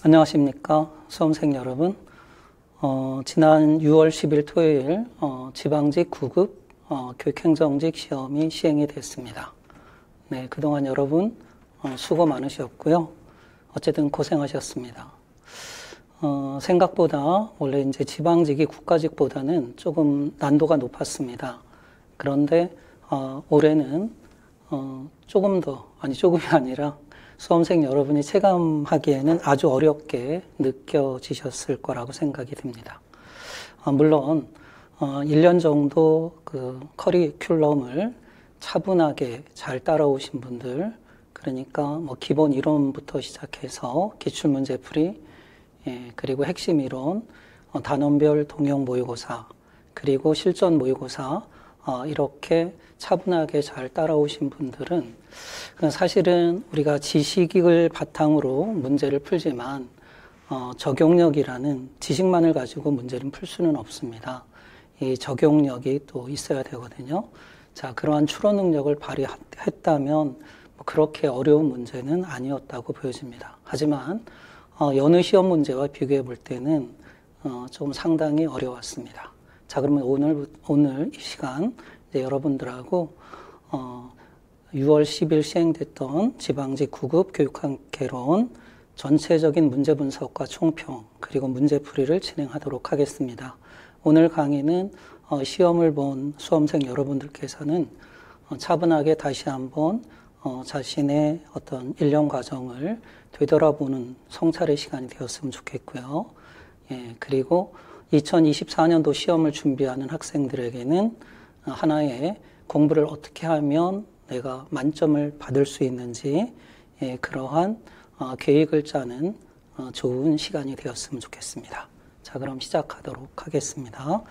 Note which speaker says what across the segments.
Speaker 1: 안녕하십니까 수험생 여러분. 지난 6월 10일 토요일 지방직 9급 교육행정직 시험이 시행이 됐습니다. 네, 그동안 여러분 수고 많으셨고요. 어쨌든 고생하셨습니다. 생각보다 원래 이제 지방직이 국가직보다는 조금 난도가 높았습니다. 그런데 올해는 조금 더, 조금이 아니라 수험생 여러분이 체감하기에는 아주 어렵게 느껴지셨을 거라고 생각이 듭니다. 물론 1년 정도 그 커리큘럼을 차분하게 잘 따라오신 분들, 그러니까 뭐 기본 이론부터 시작해서 기출문제풀이, 그리고 핵심 이론, 단원별 동형 모의고사, 그리고 실전 모의고사, 이렇게 차분하게 잘 따라오신 분들은 사실은 우리가 지식을 바탕으로 문제를 풀지만 적용력이라는 지식만을 가지고 문제를 풀 수는 없습니다. 이 적용력이 또 있어야 되거든요. 자, 그러한 추론 능력을 발휘했다면 그렇게 어려운 문제는 아니었다고 보여집니다. 하지만 여느 시험 문제와 비교해 볼 때는 좀 상당히 어려웠습니다. 자, 그러면 오늘 이 시간 이제 여러분들하고 6월 10일 시행됐던 지방직 9급 교육학개론 전체적인 문제 분석과 총평 그리고 문제풀이를 진행하도록 하겠습니다. 오늘 강의는 시험을 본 수험생 여러분들께서는 차분하게 다시 한번 자신의 어떤 일련 과정을 되돌아보는 성찰의 시간이 되었으면 좋겠고요. 그리고 2024년도 시험을 준비하는 학생들에게는 하나의 공부를 어떻게 하면 내가 만점을 받을 수 있는지 그러한 계획을 짜는 좋은 시간이 되었으면 좋겠습니다. 자, 그럼 시작하도록 하겠습니다.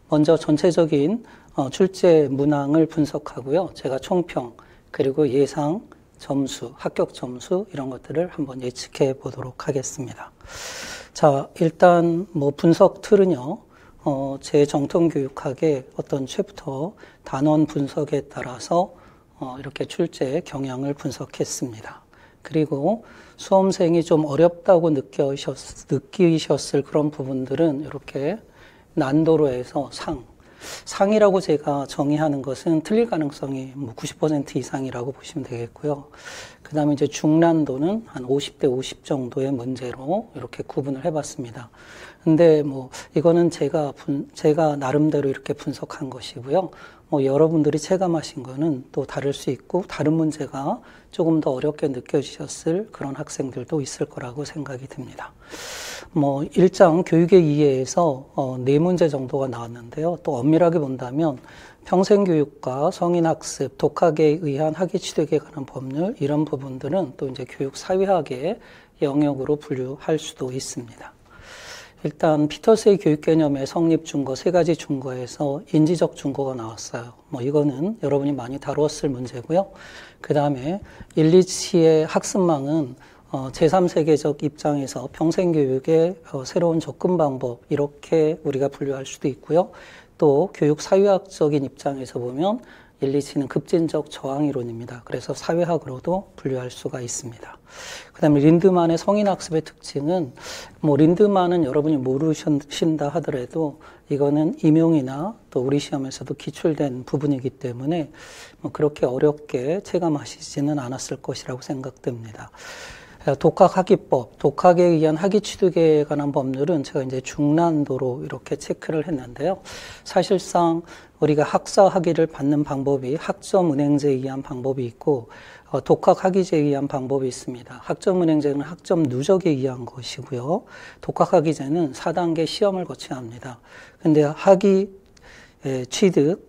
Speaker 1: 먼저 전체적인 출제 문항을 분석하고요. 제가 총평 그리고 예상 점수, 합격 점수 이런 것들을 한번 예측해 보도록 하겠습니다. 자, 일단 뭐 분석 틀은요. 제 정통교육학의 어떤 챕터 단원 분석에 따라서 이렇게 출제 경향을 분석했습니다. 그리고 수험생이 좀 어렵다고 느끼셨을 그런 부분들은 이렇게 난도로 해서 상이라고 제가 정의하는 것은 틀릴 가능성이 90% 이상이라고 보시면 되겠고요. 그 다음에 이제 중난도는 한 50대 50 정도의 문제로 이렇게 구분을 해봤습니다. 근데 뭐 이거는 제가 나름대로 이렇게 분석한 것이고요. 여러분들이 체감하신 거는 또 다를 수 있고 다른 문제가 조금 더 어렵게 느껴지셨을 그런 학생들도 있을 거라고 생각이 듭니다. 1장 교육의 이해에서 4문제 정도가 나왔는데요. 또 엄밀하게 본다면 평생교육과 성인학습, 독학에 의한 학위취득에 관한 법률 이런 부분들은 또 이제 교육 사회학의 영역으로 분류할 수도 있습니다. 일단 피터스의 교육 개념의 성립 준거 3가지 준거에서 인지적 준거가 나왔어요. 이거는 여러분이 많이 다루었을 문제고요. 그 다음에 일리치의 학습망은 제3세계적 입장에서 평생교육의 새로운 접근 방법 이렇게 우리가 분류할 수도 있고요. 또 교육 사회학적인 입장에서 보면 일리치는 급진적 저항 이론입니다. 그래서 사회학으로도 분류할 수가 있습니다. 그 다음에 린드만의 성인학습의 특징은 린드만은 여러분이 모르신다 하더라도 이거는 임용이나 또 우리 시험에서도 기출된 부분이기 때문에 그렇게 어렵게 체감하시지는 않았을 것이라고 생각됩니다. 독학학위법, 독학에 의한 학위 취득에 관한 법률은 제가 이제 중난도로 이렇게 체크를 했는데요. 사실상 우리가 학사 학위를 받는 방법이 학점은행제에 의한 방법이 있고 독학학위제에 의한 방법이 있습니다. 학점은행제는 학점 누적에 의한 것이고요. 독학학위제는 4단계 시험을 거쳐야 합니다. 근데 학위 취득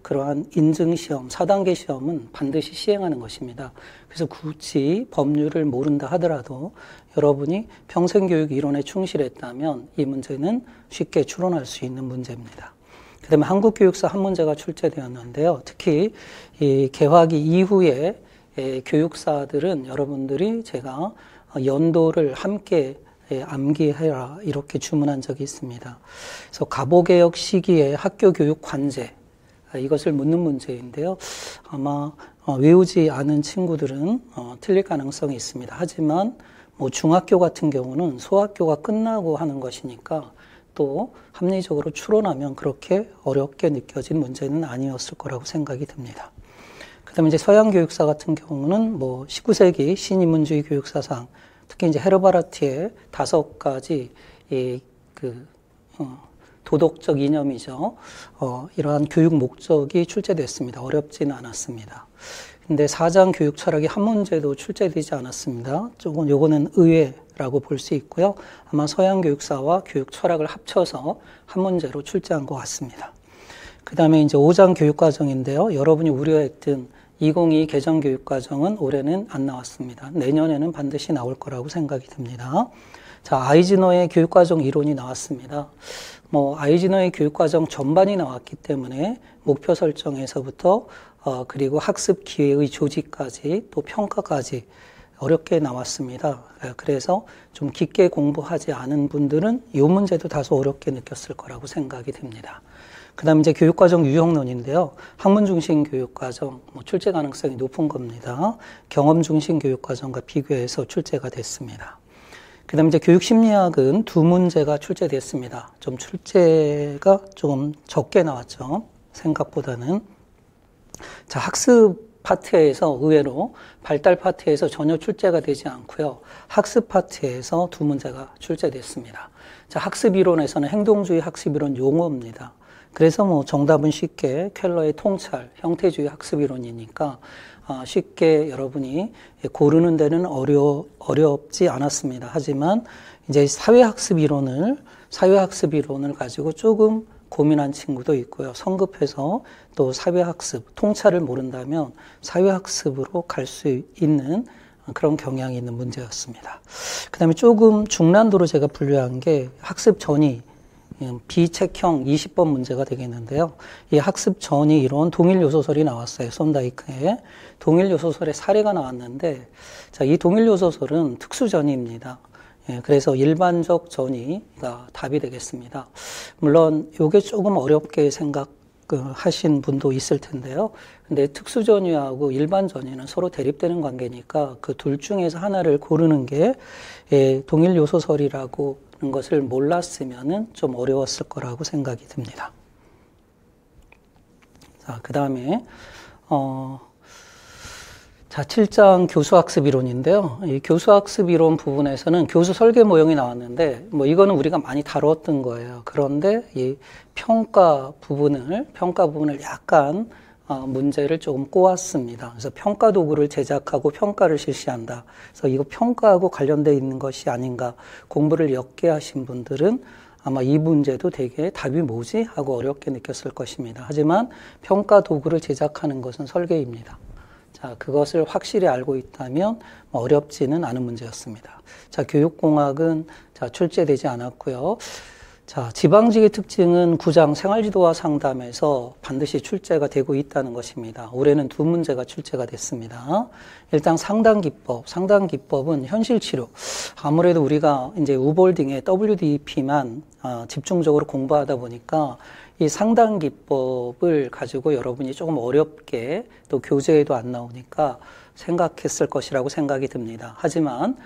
Speaker 1: 그러한 인증시험, 4단계 시험은 반드시 시행하는 것입니다. 그래서 굳이 법률을 모른다 하더라도 여러분이 평생교육 이론에 충실했다면 이 문제는 쉽게 추론할 수 있는 문제입니다. 그 다음에 한국교육사 한 문제가 출제되었는데요. 특히 이 개화기 이후에 교육사들은 여러분들이 제가 연도를 함께 암기해라 이렇게 주문한 적이 있습니다. 그래서 가보개혁 시기에 학교교육 관제 이것을 묻는 문제인데요. 아마 외우지 않은 친구들은 틀릴 가능성이 있습니다. 하지만 뭐 중학교 같은 경우는 소학교가 끝나고 하는 것이니까 또 합리적으로 추론하면 그렇게 어렵게 느껴진 문제는 아니었을 거라고 생각이 듭니다. 그다음에 이제 서양 교육사 같은 경우는 뭐 19세기 신인문주의 교육사상, 특히 이제 헤르바라티의 5가지 도덕적 이념이죠. 이러한 교육 목적이 출제됐습니다. 어렵지는 않았습니다. 근데 사장 교육 철학이 한 문제도 출제되지 않았습니다. 요거는 의외라고 볼 수 있고요. 아마 서양 교육사와 교육 철학을 합쳐서 한 문제로 출제한 것 같습니다. 그 다음에 이제 5장 교육과정인데요. 여러분이 우려했던 2022 개정 교육과정은 올해는 안 나왔습니다. 내년에는 반드시 나올 거라고 생각이 듭니다. 자, 아이즈너의 교육과정 이론이 나왔습니다. 아이즈너의 교육과정 전반이 나왔기 때문에 목표 설정에서부터 그리고 학습 기회의 조직까지 또 평가까지 어렵게 나왔습니다. 그래서 좀 깊게 공부하지 않은 분들은 이 문제도 다소 어렵게 느꼈을 거라고 생각이 듭니다. 그 다음에 이제 교육과정 유형론인데요. 학문 중심 교육과정, 출제 가능성이 높은 겁니다. 경험 중심 교육과정과 비교해서 출제가 됐습니다. 그 다음에 이제 교육심리학은 2문제가 출제됐습니다. 좀 출제가 조금 적게 나왔죠. 생각보다는. 자, 학습 파트에서 의외로 발달 파트에서 전혀 출제가 되지 않고요. 학습 파트에서 2문제가 출제됐습니다. 자, 학습 이론에서는 행동주의 학습 이론 용어입니다. 그래서 정답은 쉽게 켈러의 통찰, 형태주의 학습 이론이니까 쉽게 여러분이 고르는 데는 어렵지 않았습니다. 하지만 이제 사회학습 이론을 가지고 조금 고민한 친구도 있고요. 성급해서 또 사회학습, 통찰을 모른다면 사회학습으로 갈 수 있는 그런 경향이 있는 문제였습니다. 그 다음에 조금 중난도로 제가 분류한 게 학습 전이 비책형 20번 문제가 되겠는데요. 이 학습 전이 이론 동일 요소설이 나왔어요. 손다이크의 동일 요소설의 사례가 나왔는데, 자, 이 동일 요소설은 특수전이입니다. 그래서 일반적 전이가 답이 되겠습니다. 물론 이게 조금 어렵게 생각하신 분도 있을 텐데요. 근데 특수전이하고 일반전이는 서로 대립되는 관계니까 그 둘 중에서 하나를 고르는 게 동일 요소설이라고 것을 몰랐으면은 좀 어려웠을 거라고 생각이 듭니다. 자, 그 다음에, 자, 7장 교수학습 이론인데요. 이 교수학습 이론 부분에서는 교수 설계 모형이 나왔는데, 이거는 우리가 많이 다뤘던 거예요. 그런데 이 평가 부분을 약간 문제를 조금 꼬았습니다. 그래서 평가 도구를 제작하고 평가를 실시한다. 그래서 이거 평가하고 관련되어 있는 것이 아닌가, 공부를 엮게 하신 분들은 아마 이 문제도 되게 답이 뭐지? 하고 어렵게 느꼈을 것입니다. 하지만 평가 도구를 제작하는 것은 설계입니다. 자, 그것을 확실히 알고 있다면 어렵지는 않은 문제였습니다. 자, 교육공학은 출제되지 않았고요. 자, 지방직의 특징은 9장 생활지도와 상담에서 반드시 출제가 되고 있다는 것입니다. 올해는 2문제가 출제가 됐습니다. 일단 상담기법은 현실치료. 아무래도 우리가 이제 우볼딩의 WDP만 집중적으로 공부하다 보니까 이 상담기법을 가지고 여러분이 조금 어렵게 또 교재에도 안 나오니까 생각했을 것이라고 생각이 듭니다. 하지만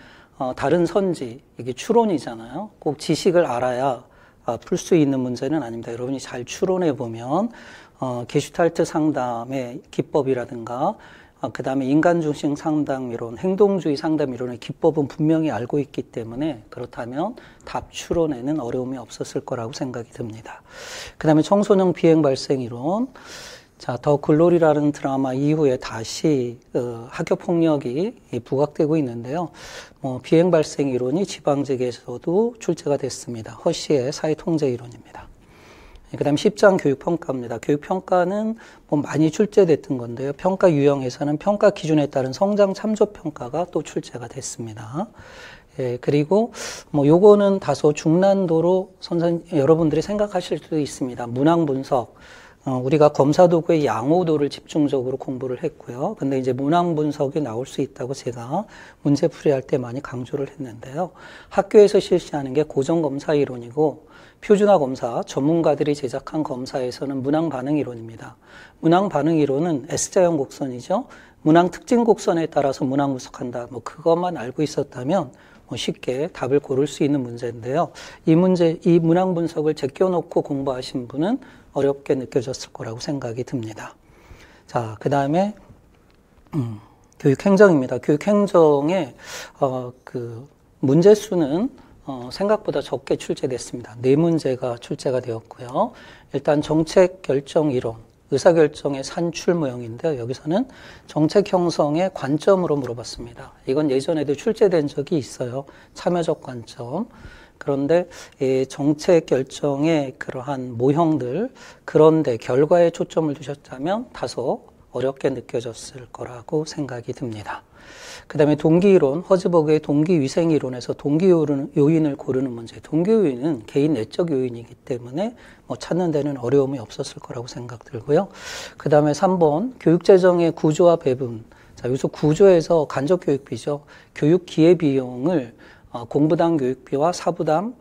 Speaker 1: 다른 선지, 이게 추론이잖아요. 꼭 지식을 알아야 풀 수 있는 문제는 아닙니다. 여러분이 잘 추론해 보면 게슈탈트 상담의 기법이라든가 그 다음에 인간중심 상담 이론, 행동주의 상담 이론의 기법은 분명히 알고 있기 때문에 그렇다면 답 추론에는 어려움이 없었을 거라고 생각이 듭니다. 그 다음에 청소년 비행 발생 이론. 자, 더 글로리라는 드라마 이후에 다시 학교 폭력이 부각되고 있는데요. 비행 발생 이론이 지방직에서도 출제가 됐습니다. 허시의 사회 통제 이론입니다. 그 다음 10장 교육평가입니다. 교육평가는 많이 출제됐던 건데요. 평가 유형에서는 평가 기준에 따른 성장 참조 평가가 또 출제가 됐습니다. 그리고 요거는 다소 중난도로 여러분들이 생각하실 수도 있습니다. 문항 분석. 우리가 검사 도구의 양호도를 집중적으로 공부를 했고요. 근데 이제 문항 분석이 나올 수 있다고 제가 문제 풀이할 때 많이 강조를 했는데요. 학교에서 실시하는 게 고정 검사 이론이고 표준화 검사, 전문가들이 제작한 검사에서는 문항 반응 이론입니다. 문항 반응 이론은 S자형 곡선이죠. 문항 특징 곡선에 따라서 문항 분석한다. 뭐 그것만 알고 있었다면 뭐 쉽게 답을 고를 수 있는 문제인데요. 이 문항 분석을 제껴놓고 공부하신 분은 어렵게 느껴졌을 거라고 생각이 듭니다. 자, 그 다음에 교육행정입니다. 교육행정의 그 문제 수는 생각보다 적게 출제됐습니다. 4문제가 출제가 되었고요. 일단 정책 결정 이론, 의사결정의 산출 모형인데요. 여기서는 정책 형성의 관점으로 물어봤습니다. 이건 예전에도 출제된 적이 있어요. 참여적 관점. 그런데 이 정책 결정의 그러한 모형들, 그런데 결과에 초점을 두셨다면 다소 어렵게 느껴졌을 거라고 생각이 듭니다. 그 다음에 동기이론, 허즈버그의 동기위생이론에서 동기요인을 고르는 문제. 동기요인은 개인 내적 요인이기 때문에 뭐 찾는 데는 어려움이 없었을 거라고 생각 들고요. 그 다음에 3번, 교육재정의 구조와 배분. 자, 여기서 구조에서 간접교육비죠. 교육 기회비용을 공부당 교육비와 사부당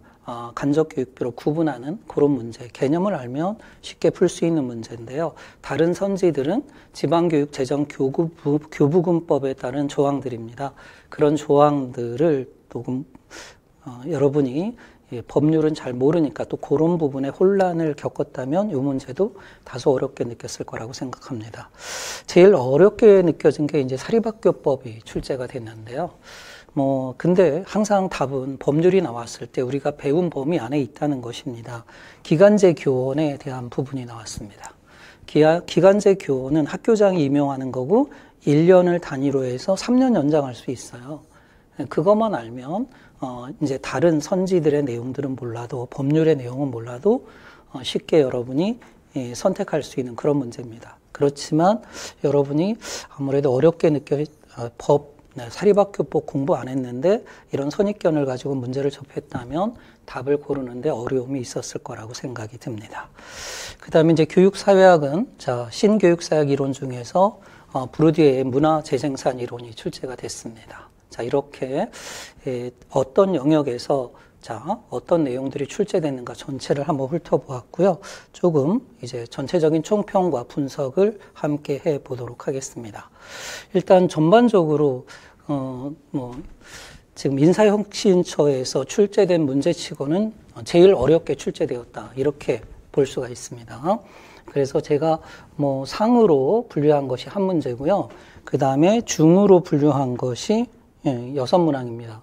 Speaker 1: 간접교육비로 구분하는 그런 문제, 개념을 알면 쉽게 풀 수 있는 문제인데요. 다른 선지들은 지방교육재정교부금법에 따른 조항들입니다. 그런 조항들을 조금 여러분이 법률은 잘 모르니까 또 그런 부분에 혼란을 겪었다면 이 문제도 다소 어렵게 느꼈을 거라고 생각합니다. 제일 어렵게 느껴진 게 이제 사립학교법이 출제가 됐는데요. 근데 항상 답은 법률이 나왔을 때 우리가 배운 범위 안에 있다는 것입니다. 기간제 교원에 대한 부분이 나왔습니다. 기간제 교원은 학교장이 임용하는 거고 1년을 단위로 해서 3년 연장할 수 있어요. 그것만 알면 이제 다른 선지들의 내용들은 몰라도 법률의 내용은 몰라도 쉽게 여러분이 선택할 수 있는 그런 문제입니다. 그렇지만 여러분이 아무래도 어렵게 사립학교법 공부 안 했는데 이런 선입견을 가지고 문제를 접했다면 답을 고르는데 어려움이 있었을 거라고 생각이 듭니다. 그 다음에 이제 교육사회학은, 자, 신교육사회학 이론 중에서 브루디에의 문화재생산 이론이 출제가 됐습니다. 자, 이렇게 어떤 영역에서 어떤 내용들이 출제되는가 전체를 한번 훑어보았고요. 조금 이제 전체적인 총평과 분석을 함께 해 보도록 하겠습니다. 일단 전반적으로 지금 인사혁신처에서 출제된 문제치고는 제일 어렵게 출제되었다, 이렇게 볼 수가 있습니다. 그래서 제가 상으로 분류한 것이 한 문제고요. 그 다음에 중으로 분류한 것이 6문항입니다.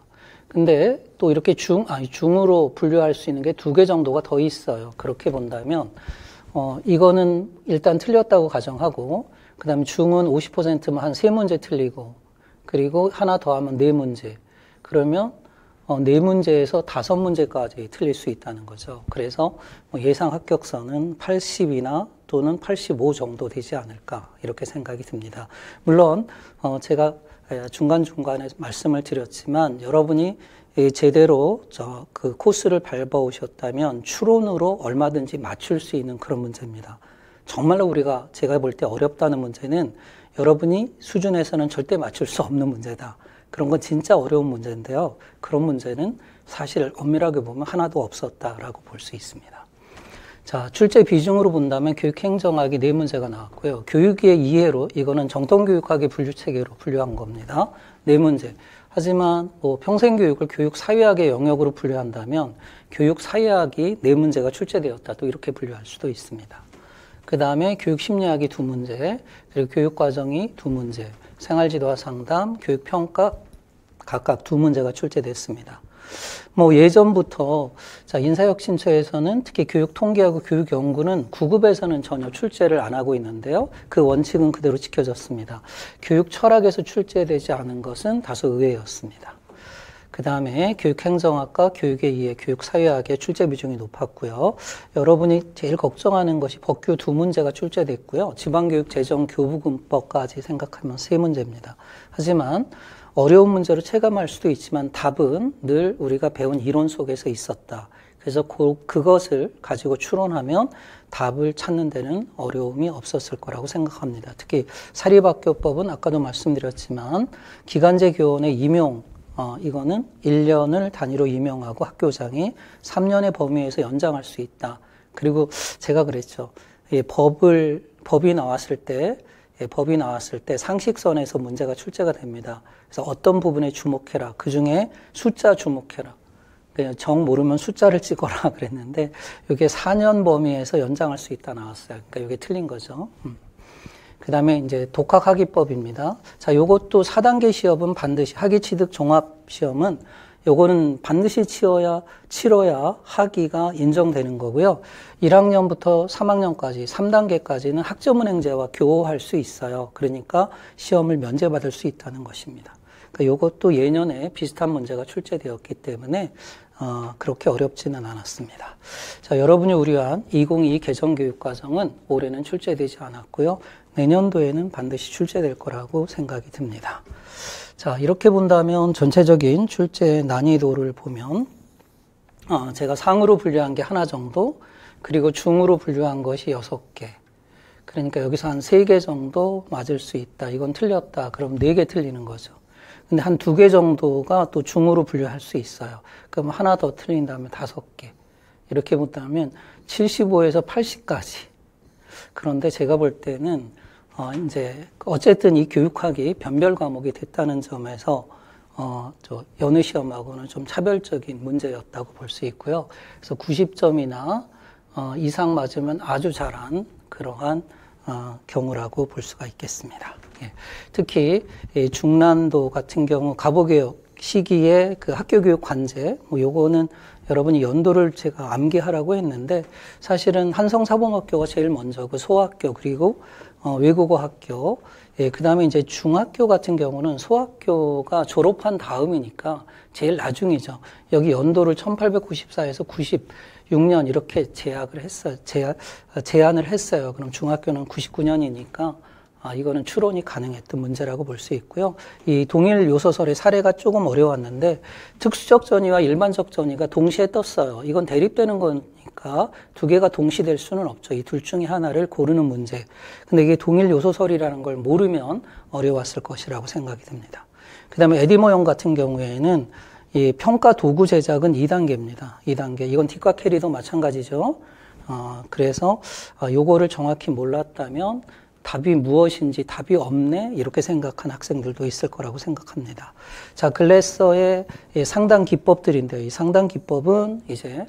Speaker 1: 근데 또 이렇게 중으로 분류할 수 있는 게 2개 정도가 더 있어요. 그렇게 본다면, 이거는 일단 틀렸다고 가정하고, 그 다음에 중은 50%면 한 3문제 틀리고, 그리고 하나 더 하면 4문제. 그러면, 4문제에서 5문제까지 틀릴 수 있다는 거죠. 그래서 예상 합격선은 80이나 또는 85 정도 되지 않을까, 이렇게 생각이 듭니다. 물론, 제가 중간중간에 말씀을 드렸지만 여러분이 제대로 그 코스를 밟아오셨다면 추론으로 얼마든지 맞출 수 있는 그런 문제입니다. 정말로 제가 볼 때 어렵다는 문제는 여러분이 수준에서는 절대 맞출 수 없는 문제다. 그런 건 진짜 어려운 문제인데요. 그런 문제는 사실 엄밀하게 보면 하나도 없었다라고 볼 수 있습니다. 자, 출제 비중으로 본다면 교육행정학이 4문제가 나왔고요. 교육의 이해로, 이거는 정통교육학의 분류체계로 분류한 겁니다. 4문제. 하지만 평생교육을 교육사회학의 영역으로 분류한다면 교육사회학이 4문제가 출제되었다, 또 이렇게 분류할 수도 있습니다. 그 다음에 교육심리학이 2문제, 그리고 교육과정이 2문제, 생활지도와 상담, 교육평가 각각 2문제가 출제됐습니다. 예전부터, 인사혁신처에서는 특히 교육통계하고 교육연구는 9급에서는 전혀 출제를 안 하고 있는데요. 그 원칙은 그대로 지켜졌습니다. 교육철학에서 출제되지 않은 것은 다소 의외였습니다. 그 다음에 교육행정학과 교육의 이해, 교육사회학의 출제 비중이 높았고요. 여러분이 제일 걱정하는 것이 법규 2문제가 출제됐고요. 지방교육재정교부금법까지 생각하면 3문제입니다. 하지만 어려운 문제로 체감할 수도 있지만 답은 늘 우리가 배운 이론 속에서 있었다. 그래서 그것을 가지고 추론하면 답을 찾는 데는 어려움이 없었을 거라고 생각합니다. 특히 사립학교법은 아까도 말씀드렸지만 기간제 교원의 임용, 이거는 1년을 단위로 임용하고 학교장이 3년의 범위에서 연장할 수 있다. 그리고 제가 그랬죠. 법이 나왔을 때 법이 나왔을 때 상식선에서 문제가 출제가 됩니다. 그래서 어떤 부분에 주목해라. 그 중에 숫자 주목해라. 정 모르면 숫자를 찍어라 그랬는데 이게 4년 범위에서 연장할 수 있다 나왔어요. 그러니까 이게 틀린 거죠. 그 다음에 이제 독학학위법입니다. 자, 요것도 4단계 시험은 반드시 학위취득 종합시험은 요거는 반드시 치러야 학위가 인정되는 거고요. 1학년부터 3학년까지, 3단계까지는 학점은행제와 교호할 수 있어요. 그러니까 시험을 면제받을 수 있다는 것입니다. 그러니까 요것도 예년에 비슷한 문제가 출제되었기 때문에 그렇게 어렵지는 않았습니다. 자, 여러분이 우려한 2022 개정교육과정은 올해는 출제되지 않았고요. 내년도에는 반드시 출제될 거라고 생각이 듭니다. 자, 이렇게 본다면 전체적인 출제 난이도를 보면 제가 상으로 분류한 게 하나 정도, 그리고 중으로 분류한 것이 6개. 그러니까 여기서 한 3개 정도 맞을 수 있다. 이건 틀렸다. 그럼 4개 틀리는 거죠. 근데 한 2개 정도가 또 중으로 분류할 수 있어요. 그럼 하나 더 틀린다면 5개. 이렇게 본다면 75에서 80까지. 그런데 제가 볼 때는 이제 어쨌든 이 교육학이 변별 과목이 됐다는 점에서 여느 시험하고는 좀 차별적인 문제였다고 볼 수 있고요. 그래서 90점이나 이상 맞으면 아주 잘한 그러한 경우라고 볼 수가 있겠습니다. 예. 특히 중난도 같은 경우 가보개혁 시기에 그 학교교육 관제, 요거는 여러분이 연도를 제가 암기하라고 했는데 사실은 한성사범학교가 제일 먼저고 소학교 그리고 외국어 학교, 예, 그 다음에 이제 중학교 같은 경우는 소학교가 졸업한 다음이니까 제일 나중이죠. 여기 연도를 1894에서 96년 이렇게 제한을 했어요. 그럼 중학교는 99년이니까 이거는 추론이 가능했던 문제라고 볼 수 있고요. 이 동일 요소설의 사례가 조금 어려웠는데 특수적 전이와 일반적 전이가 동시에 떴어요. 이건 대립되는 거니까 두 개가 동시될 수는 없죠. 이 둘 중에 하나를 고르는 문제. 근데 이게 동일 요소설이라는 걸 모르면 어려웠을 것이라고 생각이 듭니다. 그 다음에 에디모형 같은 경우에는 이 평가 도구 제작은 2단계입니다. 2단계. 이건 뒷과 캐리도 마찬가지죠. 그래서 요거를 정확히 몰랐다면 답이 무엇인지 답이 없네 이렇게 생각한 학생들도 있을 거라고 생각합니다. 자, 글래서의 상당 기법들인데요. 이 상당 기법은 이제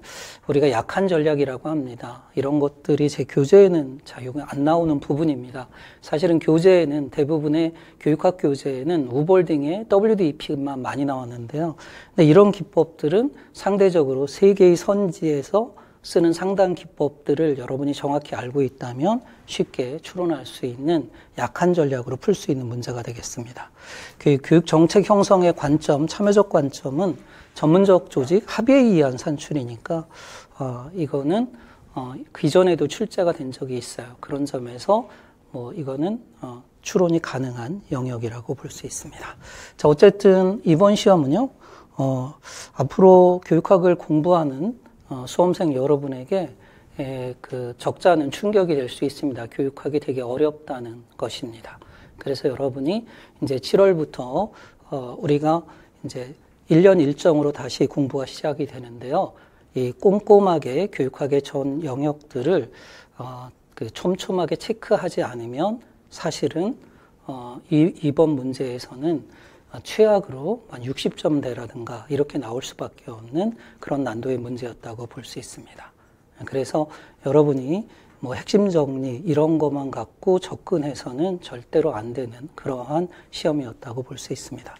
Speaker 1: 우리가 약한 전략이라고 합니다. 이런 것들이 제 교재에는 자용이 안 나오는 부분입니다. 사실은 교재에는 대부분의 교육학 교재에는 우볼딩의 WDEP만 많이 나왔는데요. 근데 이런 기법들은 상대적으로 세계의 선지에서 쓰는 상당 기법들을 여러분이 정확히 알고 있다면 쉽게 추론할 수 있는 약한 전략으로 풀 수 있는 문제가 되겠습니다. 교육 정책 형성의 관점, 참여적 관점은 전문적 조직 합의에 의한 산출이니까 이거는 이전에도 출제가 된 적이 있어요. 그런 점에서 이거는 추론이 가능한 영역이라고 볼 수 있습니다. 자, 어쨌든 이번 시험은요, 앞으로 교육학을 공부하는 수험생 여러분에게 그 적잖은 충격이 될 수 있습니다. 교육학이 되게 어렵다는 것입니다. 그래서 여러분이 이제 7월부터 우리가 이제 1년 일정으로 다시 공부가 시작이 되는데요. 이 꼼꼼하게 교육학의 전 영역들을 그 촘촘하게 체크하지 않으면 사실은 이번 문제에서는 최악으로 60점대라든가 이렇게 나올 수밖에 없는 그런 난도의 문제였다고 볼 수 있습니다. 그래서 여러분이 핵심 정리 이런 것만 갖고 접근해서는 절대로 안 되는 그러한 시험이었다고 볼 수 있습니다.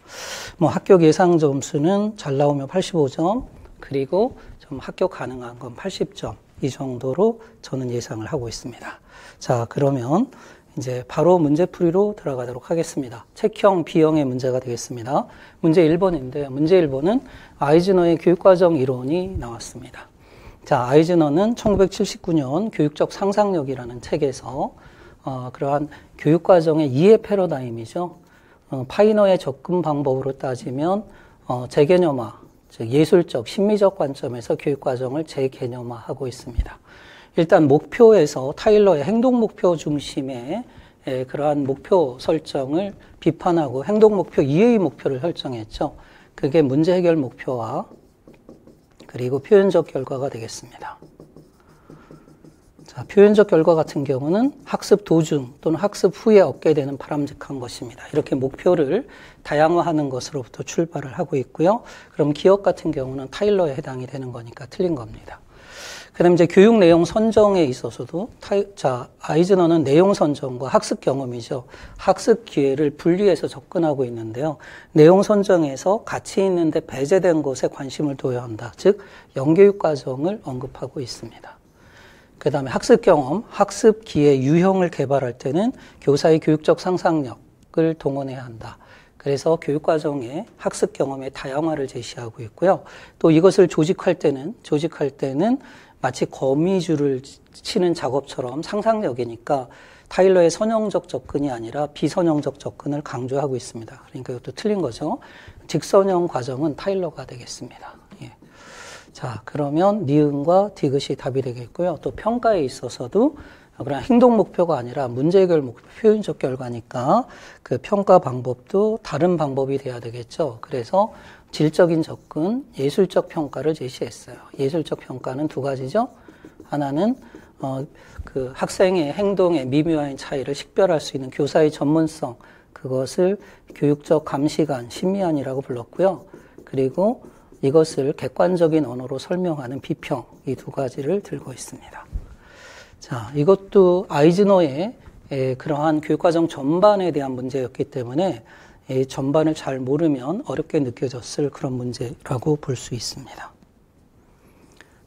Speaker 1: 합격 예상 점수는 잘 나오면 85점, 그리고 좀 합격 가능한 건 80점 이 정도로 저는 예상을 하고 있습니다. 자, 그러면 이제 바로 문제풀이로 들어가도록 하겠습니다. 책형, B형의 문제가 되겠습니다. 문제 1번인데요. 문제 1번은 아이즈너의 교육과정 이론이 나왔습니다. 자, 아이즈너는 1979년 교육적 상상력이라는 책에서 그러한 교육과정의 이해 패러다임이죠. 파이너의 접근 방법으로 따지면 재개념화, 즉 예술적, 심미적 관점에서 교육과정을 재개념화하고 있습니다. 일단 목표에서 타일러의 행동 목표 중심의 그러한 목표 설정을 비판하고 행동 목표 이외의 목표를 설정했죠. 그게 문제 해결 목표와 그리고 표현적 결과가 되겠습니다. 자, 표현적 결과 같은 경우는 학습 도중 또는 학습 후에 얻게 되는 바람직한 것입니다. 이렇게 목표를 다양화하는 것으로부터 출발을 하고 있고요. 그럼 기억 같은 경우는 타일러에 해당이 되는 거니까 틀린 겁니다. 그 다음에 이제 교육 내용 선정에 있어서도, 아이즈너는 내용 선정과 학습 경험이죠. 학습 기회를 분리해서 접근하고 있는데요. 내용 선정에서 가치 있는데 배제된 것에 관심을 둬야 한다. 즉, 영교육 과정을 언급하고 있습니다. 그 다음에 학습 경험, 학습 기회 유형을 개발할 때는 교사의 교육적 상상력을 동원해야 한다. 그래서 교육과정의 학습 경험의 다양화를 제시하고 있고요. 또 이것을 조직할 때는 마치 거미줄을 치는 작업처럼 상상력이니까 타일러의 선형적 접근이 아니라 비선형적 접근을 강조하고 있습니다. 그러니까 이것도 틀린 거죠. 직선형 과정은 타일러가 되겠습니다. 예. 자, 그러면 니은과 디귿이 답이 되겠고요. 또 평가에 있어서도 그냥 행동 목표가 아니라 문제 해결 목표, 표현적 결과니까 그 평가 방법도 다른 방법이 돼야 되겠죠. 그래서 질적인 접근, 예술적 평가를 제시했어요. 예술적 평가는 두 가지죠. 하나는 그 학생의 행동의 미묘한 차이를 식별할 수 있는 교사의 전문성, 그것을 교육적 감시관, 심의안이라고 불렀고요. 그리고 이것을 객관적인 언어로 설명하는 비평, 이 두 가지를 들고 있습니다. 자, 이것도 아이즈너의 그러한 교육과정 전반에 대한 문제였기 때문에 이 전반을 잘 모르면 어렵게 느껴졌을 그런 문제라고 볼 수 있습니다.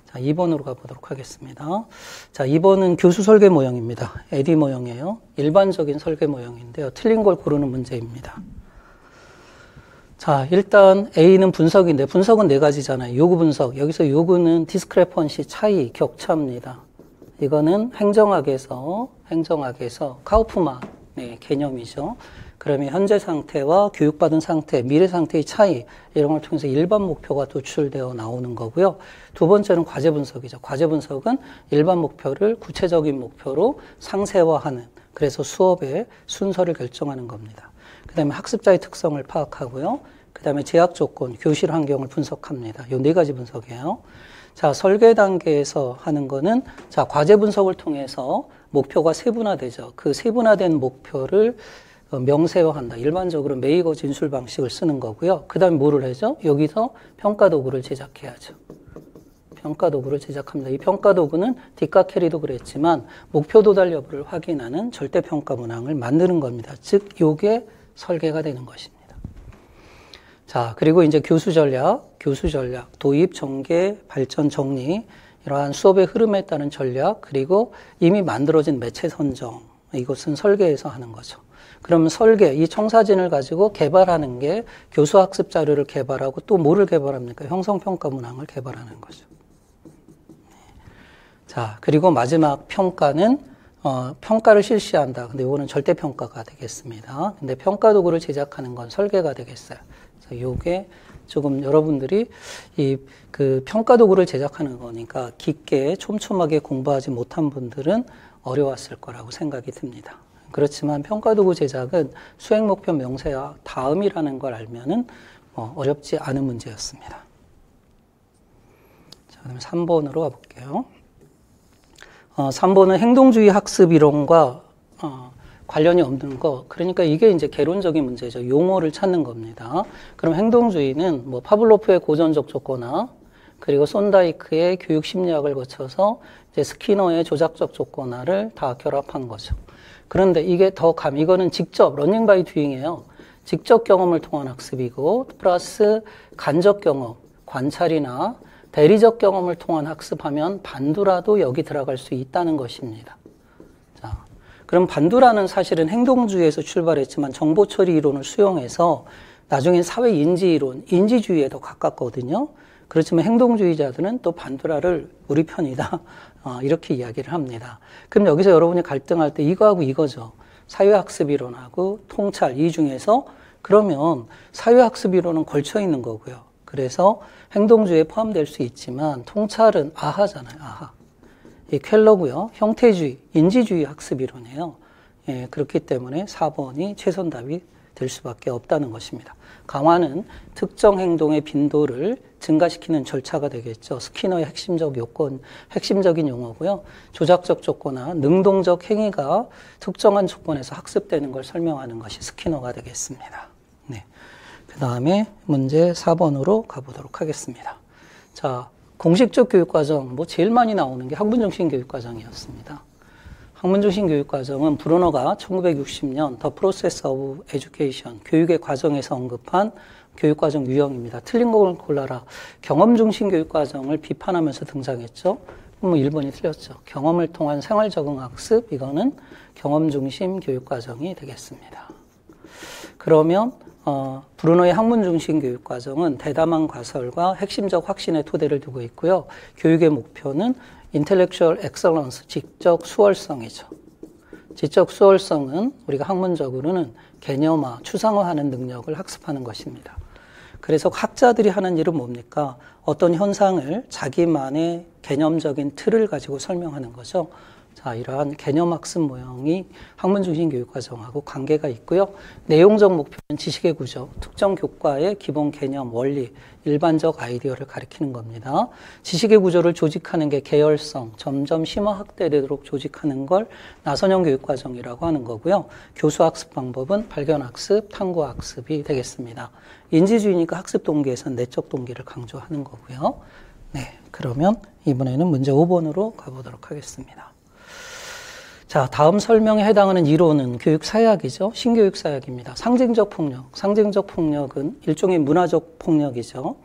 Speaker 1: 자, 2번으로 가보도록 하겠습니다. 자, 2번은 교수 설계 모형입니다. 에디 모형이에요. 일반적인 설계 모형인데요. 틀린 걸 고르는 문제입니다. 자, 일단 A는 분석인데 분석은 네 가지잖아요. 요구 분석. 여기서 요구는 디스크레펀시, 차이, 격차입니다. 이거는 행정학에서 카우프만의 개념이죠. 그러면 현재 상태와 교육받은 상태, 미래 상태의 차이 이런 걸 통해서 일반 목표가 도출되어 나오는 거고요. 두 번째는 과제 분석이죠. 과제 분석은 일반 목표를 구체적인 목표로 상세화하는, 그래서 수업의 순서를 결정하는 겁니다. 그 다음에 학습자의 특성을 파악하고요. 그 다음에 제약 조건, 교실 환경을 분석합니다. 이 네 가지 분석이에요. 자, 설계 단계에서 하는 거는, 자, 과제 분석을 통해서 목표가 세분화되죠. 그 세분화된 목표를 명세화한다. 일반적으로 메이거 진술 방식을 쓰는 거고요. 그 다음에 뭐를 하죠? 여기서 평가 도구를 제작해야죠. 평가 도구를 제작합니다. 이 평가 도구는 딕과 캐리도 그랬지만 목표 도달 여부를 확인하는 절대평가 문항을 만드는 겁니다. 즉, 요게 설계가 되는 것입니다. 자, 그리고 이제 교수 전략, 도입, 전개, 발전, 정리, 이러한 수업의 흐름에 따른 전략, 그리고 이미 만들어진 매체 선정, 이것은 설계에서 하는 거죠. 그러면 설계, 이 청사진을 가지고 개발하는 게 교수 학습 자료를 개발하고 또 뭐를 개발합니까? 형성평가 문항을 개발하는 거죠. 자, 그리고 마지막 평가는 평가를 실시한다. 근데 이거는 절대평가가 되겠습니다. 근데 평가 도구를 제작하는 건 설계가 되겠어요. 그래서 요게 조금 여러분들이 그 평가 도구를 제작하는 거니까 깊게 촘촘하게 공부하지 못한 분들은 어려웠을 거라고 생각이 듭니다. 그렇지만 평가 도구 제작은 수행 목표 명세와 다음이라는 걸 알면은 어렵지 않은 문제였습니다. 자, 그럼 3번으로 가볼게요. 3번은 행동주의 학습 이론과 관련이 없는 거. 그러니까 이게 이제 개론적인 문제죠. 용어를 찾는 겁니다. 그럼 행동주의는 뭐 파블로프의 고전적 조건화, 그리고 손다이크의 교육 심리학을 거쳐서 이제 스키너의 조작적 조건화를 다 결합한 거죠. 그런데 이게 이거는 직접 러닝 바이 듀잉이에요. 직접 경험을 통한 학습이고 플러스 간접 경험, 관찰이나 대리적 경험을 통한 학습하면 반두라도 여기 들어갈 수 있다는 것입니다. 자, 그럼 반두라는 사실은 행동주의에서 출발했지만 정보처리 이론을 수용해서 나중엔 사회인지 이론, 인지주의에 더 가깝거든요. 그렇지만 행동주의자들은 또 반두라를 우리 편이다. 이렇게 이야기를 합니다. 그럼 여기서 여러분이 갈등할 때 이거하고 이거죠. 사회학습 이론하고 통찰, 이 중에서 그러면 사회학습 이론은 걸쳐 있는 거고요. 그래서 행동주의에 포함될 수 있지만 통찰은 아하잖아요. 아하. 이 켈러고요. 형태주의, 인지주의 학습 이론이에요. 예, 그렇기 때문에 4번이 최선 답이 될 수밖에 없다는 것입니다. 강화는 특정 행동의 빈도를 증가시키는 절차가 되겠죠. 스키너의 핵심적인 용어고요. 조작적 조건과 능동적 행위가 특정한 조건에서 학습되는 걸 설명하는 것이 스키너가 되겠습니다. 네. 그 다음에 문제 4번으로 가보도록 하겠습니다. 자, 공식적 교육과정, 제일 많이 나오는 게 학문중심 교육과정이었습니다. 학문중심 교육과정은 브루너가 1960년 The Process of Education, 교육의 과정에서 언급한 교육과정 유형입니다. 틀린 걸 골라라. 경험중심 교육과정을 비판하면서 등장했죠. 1번이 틀렸죠. 경험을 통한 생활적응학습, 이거는 경험중심 교육과정이 되겠습니다. 그러면 브루너의 학문중심 교육과정은 대담한 가설과 핵심적 확신의 토대를 두고 있고요. 교육의 목표는 intellectual excellence, 지적 수월성이죠. 지적 수월성은 우리가 학문적으로는 개념화, 추상화하는 능력을 학습하는 것입니다. 그래서 학자들이 하는 일은 뭡니까? 어떤 현상을 자기만의 개념적인 틀을 가지고 설명하는 거죠. 자, 이러한 개념학습 모형이 학문중심 교육과정하고 관계가 있고요. 내용적 목표는 지식의 구조, 특정 교과의 기본 개념, 원리, 일반적 아이디어를 가리키는 겁니다. 지식의 구조를 조직하는 게 계열성, 점점 심화 확대되도록 조직하는 걸 나선형 교육과정이라고 하는 거고요. 교수학습 방법은 발견학습, 탐구학습이 되겠습니다. 인지주의니까 학습 동기에선 내적 동기를 강조하는 거고요. 네, 그러면 이번에는 문제 5번으로 가보도록 하겠습니다. 자, 다음 설명에 해당하는 이론은 교육사약이죠. 신교육사약입니다. 상징적 폭력. 상징적 폭력은 일종의 문화적 폭력이죠.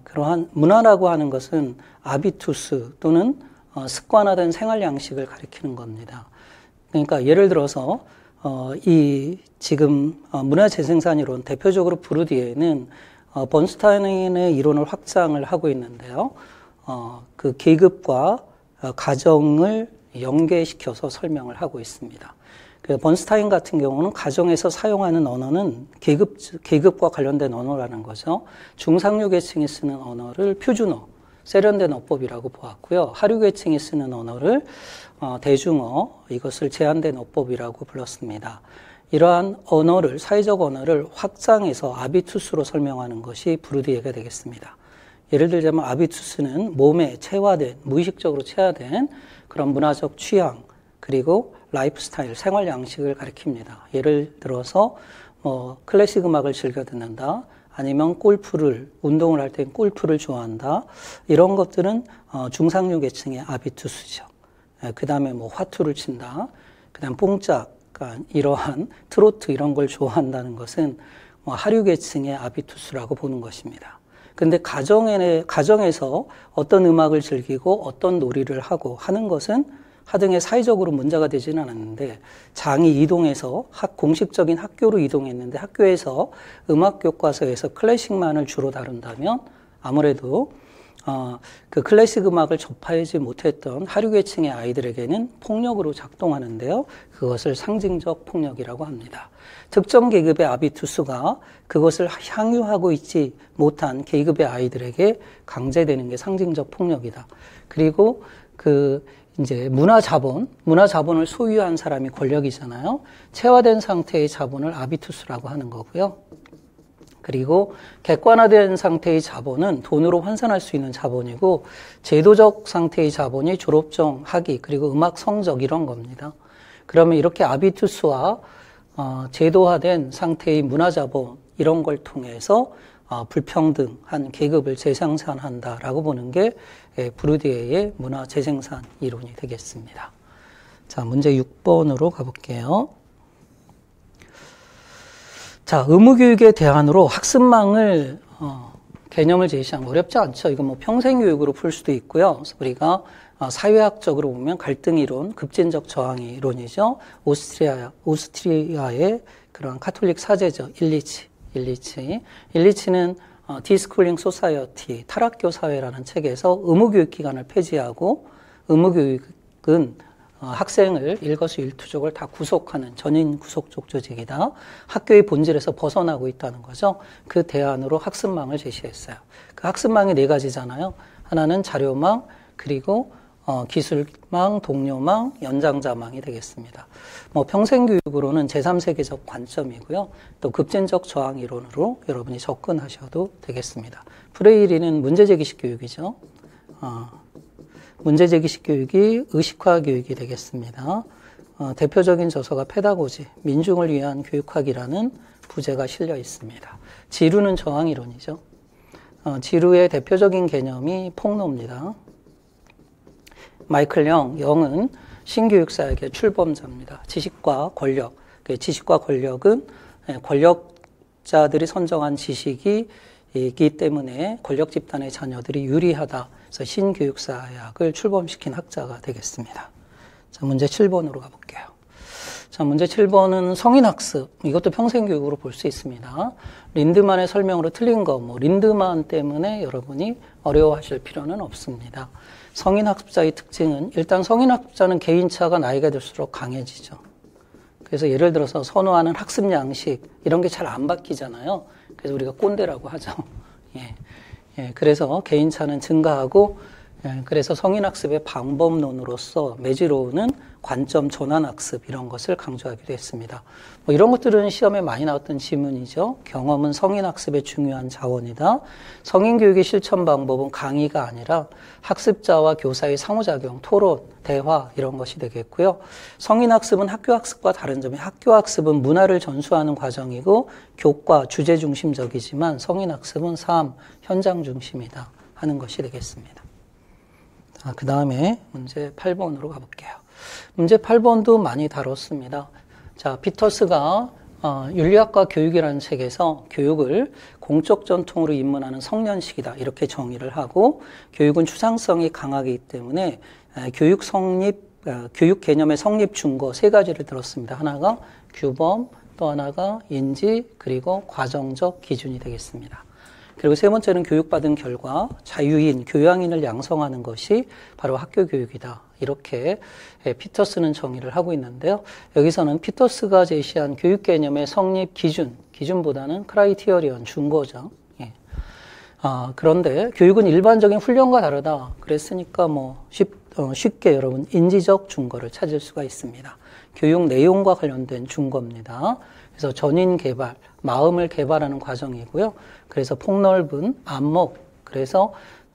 Speaker 1: 그러한 문화라고 하는 것은 아비투스 또는 습관화된 생활 양식을 가리키는 겁니다. 그러니까 예를 들어서 이 지금 문화재생산 이론, 대표적으로 부르디에는 번스타인의 이론을 확장을 하고 있는데요. 그 계급과 가정을 연계시켜서 설명을 하고 있습니다. 그 번스타인 같은 경우는 가정에서 사용하는 언어는 계급과 관련된 언어라는 거죠. 중상류 계층이 쓰는 언어를 표준어, 세련된 어법이라고 보았고요. 하류 계층이 쓰는 언어를 대중어, 이것을 제한된 어법이라고 불렀습니다. 이러한 언어를, 사회적 언어를 확장해서 아비투스로 설명하는 것이 부르디에가 되겠습니다. 예를 들자면 아비투스는 몸에 체화된, 무의식적으로 체화된 그런 문화적 취향, 그리고 라이프 스타일, 생활 양식을 가리킵니다. 예를 들어서 클래식 음악을 즐겨 듣는다, 아니면 운동을 할 때 골프를 좋아한다. 이런 것들은 중상류 계층의 아비투스죠. 그 다음에 화투를 친다. 그 다음 뽕짝, 이러한 트로트 이런 걸 좋아한다는 것은 하류 계층의 아비투스라고 보는 것입니다. 근데 가정에서 어떤 음악을 즐기고 어떤 놀이를 하고 하는 것은 하등의 사회적으로 문제가 되지는 않았는데, 장이 이동해서 공식적인 학교로 이동했는데 학교에서 음악 교과서에서 클래식만을 주로 다룬다면 아무래도 그 클래식 음악을 접하지 못했던 하류 계층의 아이들에게는 폭력으로 작동하는데요. 그것을 상징적 폭력이라고 합니다. 특정 계급의 아비투스가 그것을 향유하고 있지 못한 계급의 아이들에게 강제되는 게 상징적 폭력이다. 그리고 이제 문화자본을 소유한 사람이 권력이잖아요. 체화된 상태의 자본을 아비투스라고 하는 거고요. 그리고 객관화된 상태의 자본은 돈으로 환산할 수 있는 자본이고, 제도적 상태의 자본이 졸업증, 학위, 그리고 음악 성적 이런 겁니다. 그러면 이렇게 아비투스와 제도화된 상태의 문화자본 이런 걸 통해서 불평등한 계급을 재생산한다라고 보는 게 부르디에의 문화 재생산 이론이 되겠습니다. 자, 문제 6번으로 가볼게요. 자, 의무교육의 대안으로 학습망을 개념을 제시하면 어렵지 않죠. 이건 평생교육으로 풀 수도 있고요. 우리가 사회학적으로 보면 갈등이론, 급진적 저항의 이론이죠. 오스트리아의 그런 카톨릭 사제죠. 일리치는 디스쿨링 소사이어티, 타락교 사회라는 책에서 의무교육 기간을 폐지하고, 의무교육은 학생을 일거수일투족을 다 구속하는 전인 구속적 조직이다. 학교의 본질에서 벗어나고 있다는 거죠. 그 대안으로 학습망을 제시했어요. 그 학습망이 4가지잖아요. 하나는 자료망, 그리고 기술망, 동료망, 연장자망이 되겠습니다. 평생교육으로는 제3세계적 관점이고요. 또 급진적 저항 이론으로 여러분이 접근하셔도 되겠습니다. 프레이리는 문제제기식 교육이죠. 문제제기식 교육이 의식화 교육이 되겠습니다. 대표적인 저서가 페다고지, 민중을 위한 교육학이라는 부제가 실려 있습니다. 지루는 저항 이론이죠. 지루의 대표적인 개념이 폭로입니다. 마이클 영은 신교육사에게 출범자입니다. 지식과 권력. 지식과 권력은 권력자들이 선정한 지식이기 때문에 권력 집단의 자녀들이 유리하다. 그래서 신교육사학을 출범시킨 학자가 되겠습니다. 자, 문제 7번으로 가볼게요. 자, 문제 7번은 성인학습. 이것도 평생교육으로 볼 수 있습니다. 린드만의 설명으로 틀린 거, 린드만 때문에 여러분이 어려워하실 필요는 없습니다. 성인학습자의 특징은 일단 성인학습자는 개인차가 나이가 들수록 강해지죠. 그래서 예를 들어서 선호하는 학습 양식 이런 게 잘 안 바뀌잖아요. 그래서 우리가 꼰대라고 하죠. 그래서 개인차는 증가하고 그래서 성인학습의 방법론으로서 매지로우는 관점 전환학습 이런 것을 강조하기도 했습니다. 이런 것들은 시험에 많이 나왔던 지문이죠. 경험은 성인학습의 중요한 자원이다. 성인교육의 실천 방법은 강의가 아니라 학습자와 교사의 상호작용, 토론, 대화 이런 것이 되겠고요. 성인학습은 학교학습과 다른 점이 학교학습은 문화를 전수하는 과정이고 교과, 주제 중심적이지만 성인학습은 삶, 현장 중심이다 하는 것이 되겠습니다. 그 다음에 문제 8번으로 가볼게요. 문제 8번도 많이 다뤘습니다. 자, 피터스가 윤리학과 교육이라는 책에서 교육을 공적 전통으로 입문하는 성년식이다 이렇게 정의를 하고 교육은 추상성이 강하기 때문에 교육 개념의 성립 준거 세 가지를 들었습니다. 하나가 규범, 또 하나가 인지, 그리고 과정적 기준이 되겠습니다. 그리고 세 번째는 교육받은 결과 자유인, 교양인을 양성하는 것이 바로 학교 교육이다. 이렇게 피터스는 정의를 하고 있는데요. 여기서는 피터스가 제시한 교육 개념의 성립 기준보다는 크라이티어리언, 준거죠. 그런데 교육은 일반적인 훈련과 다르다. 그랬으니까 쉽게 여러분 인지적 준거를 찾을 수가 있습니다. 교육 내용과 관련된 준거입니다. 그래서 전인 개발, 마음을 개발하는 과정이고요. 그래서 폭넓은 안목, 그래서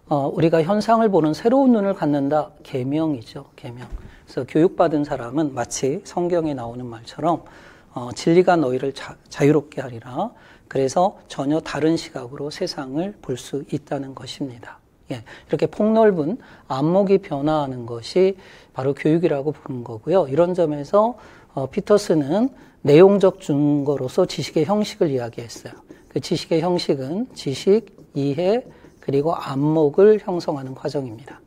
Speaker 1: 우리가 현상을 보는 새로운 눈을 갖는다. 계명이죠. 계명. 그래서 교육받은 사람은 마치 성경에 나오는 말처럼 진리가 너희를 자유롭게 하리라. 그래서 전혀 다른 시각으로 세상을 볼 수 있다는 것입니다. 이렇게 폭넓은 안목이 변화하는 것이 바로 교육이라고 부르는 거고요. 이런 점에서 피터스는 내용적 준거로서 지식의 형식을 이야기했어요. 그 지식의 형식은 지식, 이해, 그리고 안목을 형성하는 과정입니다.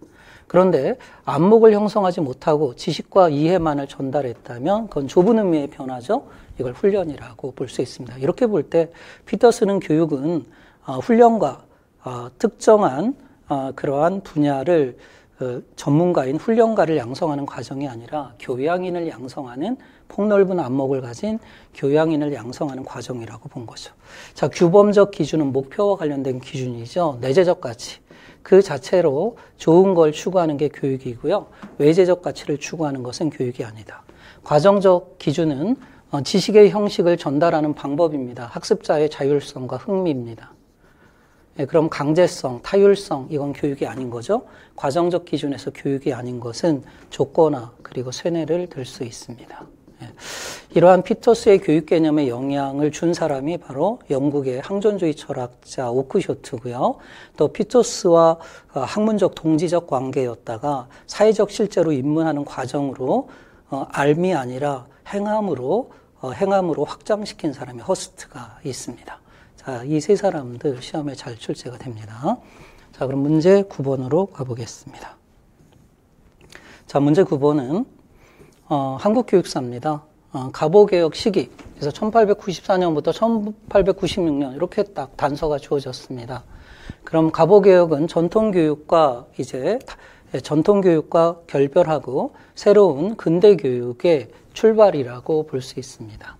Speaker 1: 그런데 안목을 형성하지 못하고 지식과 이해만을 전달했다면 그건 좁은 의미의 변화죠. 이걸 훈련이라고 볼 수 있습니다. 이렇게 볼 때 피터스는 교육은 훈련과 특정한 그러한 분야를 전문가인 훈련가를 양성하는 과정이 아니라 교양인을 양성하는 폭넓은 안목을 가진 교양인을 양성하는 과정이라고 본 거죠. 자, 규범적 기준은 목표와 관련된 기준이죠. 내재적 가치. 그 자체로 좋은 걸 추구하는 게 교육이고요. 외재적 가치를 추구하는 것은 교육이 아니다. 과정적 기준은 지식의 형식을 전달하는 방법입니다. 학습자의 자율성과 흥미입니다. 그럼 강제성, 타율성 이건 교육이 아닌 거죠. 과정적 기준에서 교육이 아닌 것은 조건화 그리고 쇠뇌를 들 수 있습니다. 이러한 피터스의 교육 개념에 영향을 준 사람이 바로 영국의 항존주의 철학자 오크쇼트고요. 또 피터스와 학문적 동지적 관계였다가 사회적 실제로 입문하는 과정으로 알미 아니라 행함으로 확장시킨 사람이 허스트가 있습니다. 자, 이 세 사람들 시험에 잘 출제가 됩니다. 자, 그럼 문제 9번으로 가보겠습니다. 자, 문제 9번은 한국교육사입니다. 가보개혁 시기, 그래서 1894년부터 1896년 이렇게 딱 단서가 주어졌습니다. 그럼 가보개혁은 전통교육과 결별하고 새로운 근대교육의 출발이라고 볼 수 있습니다.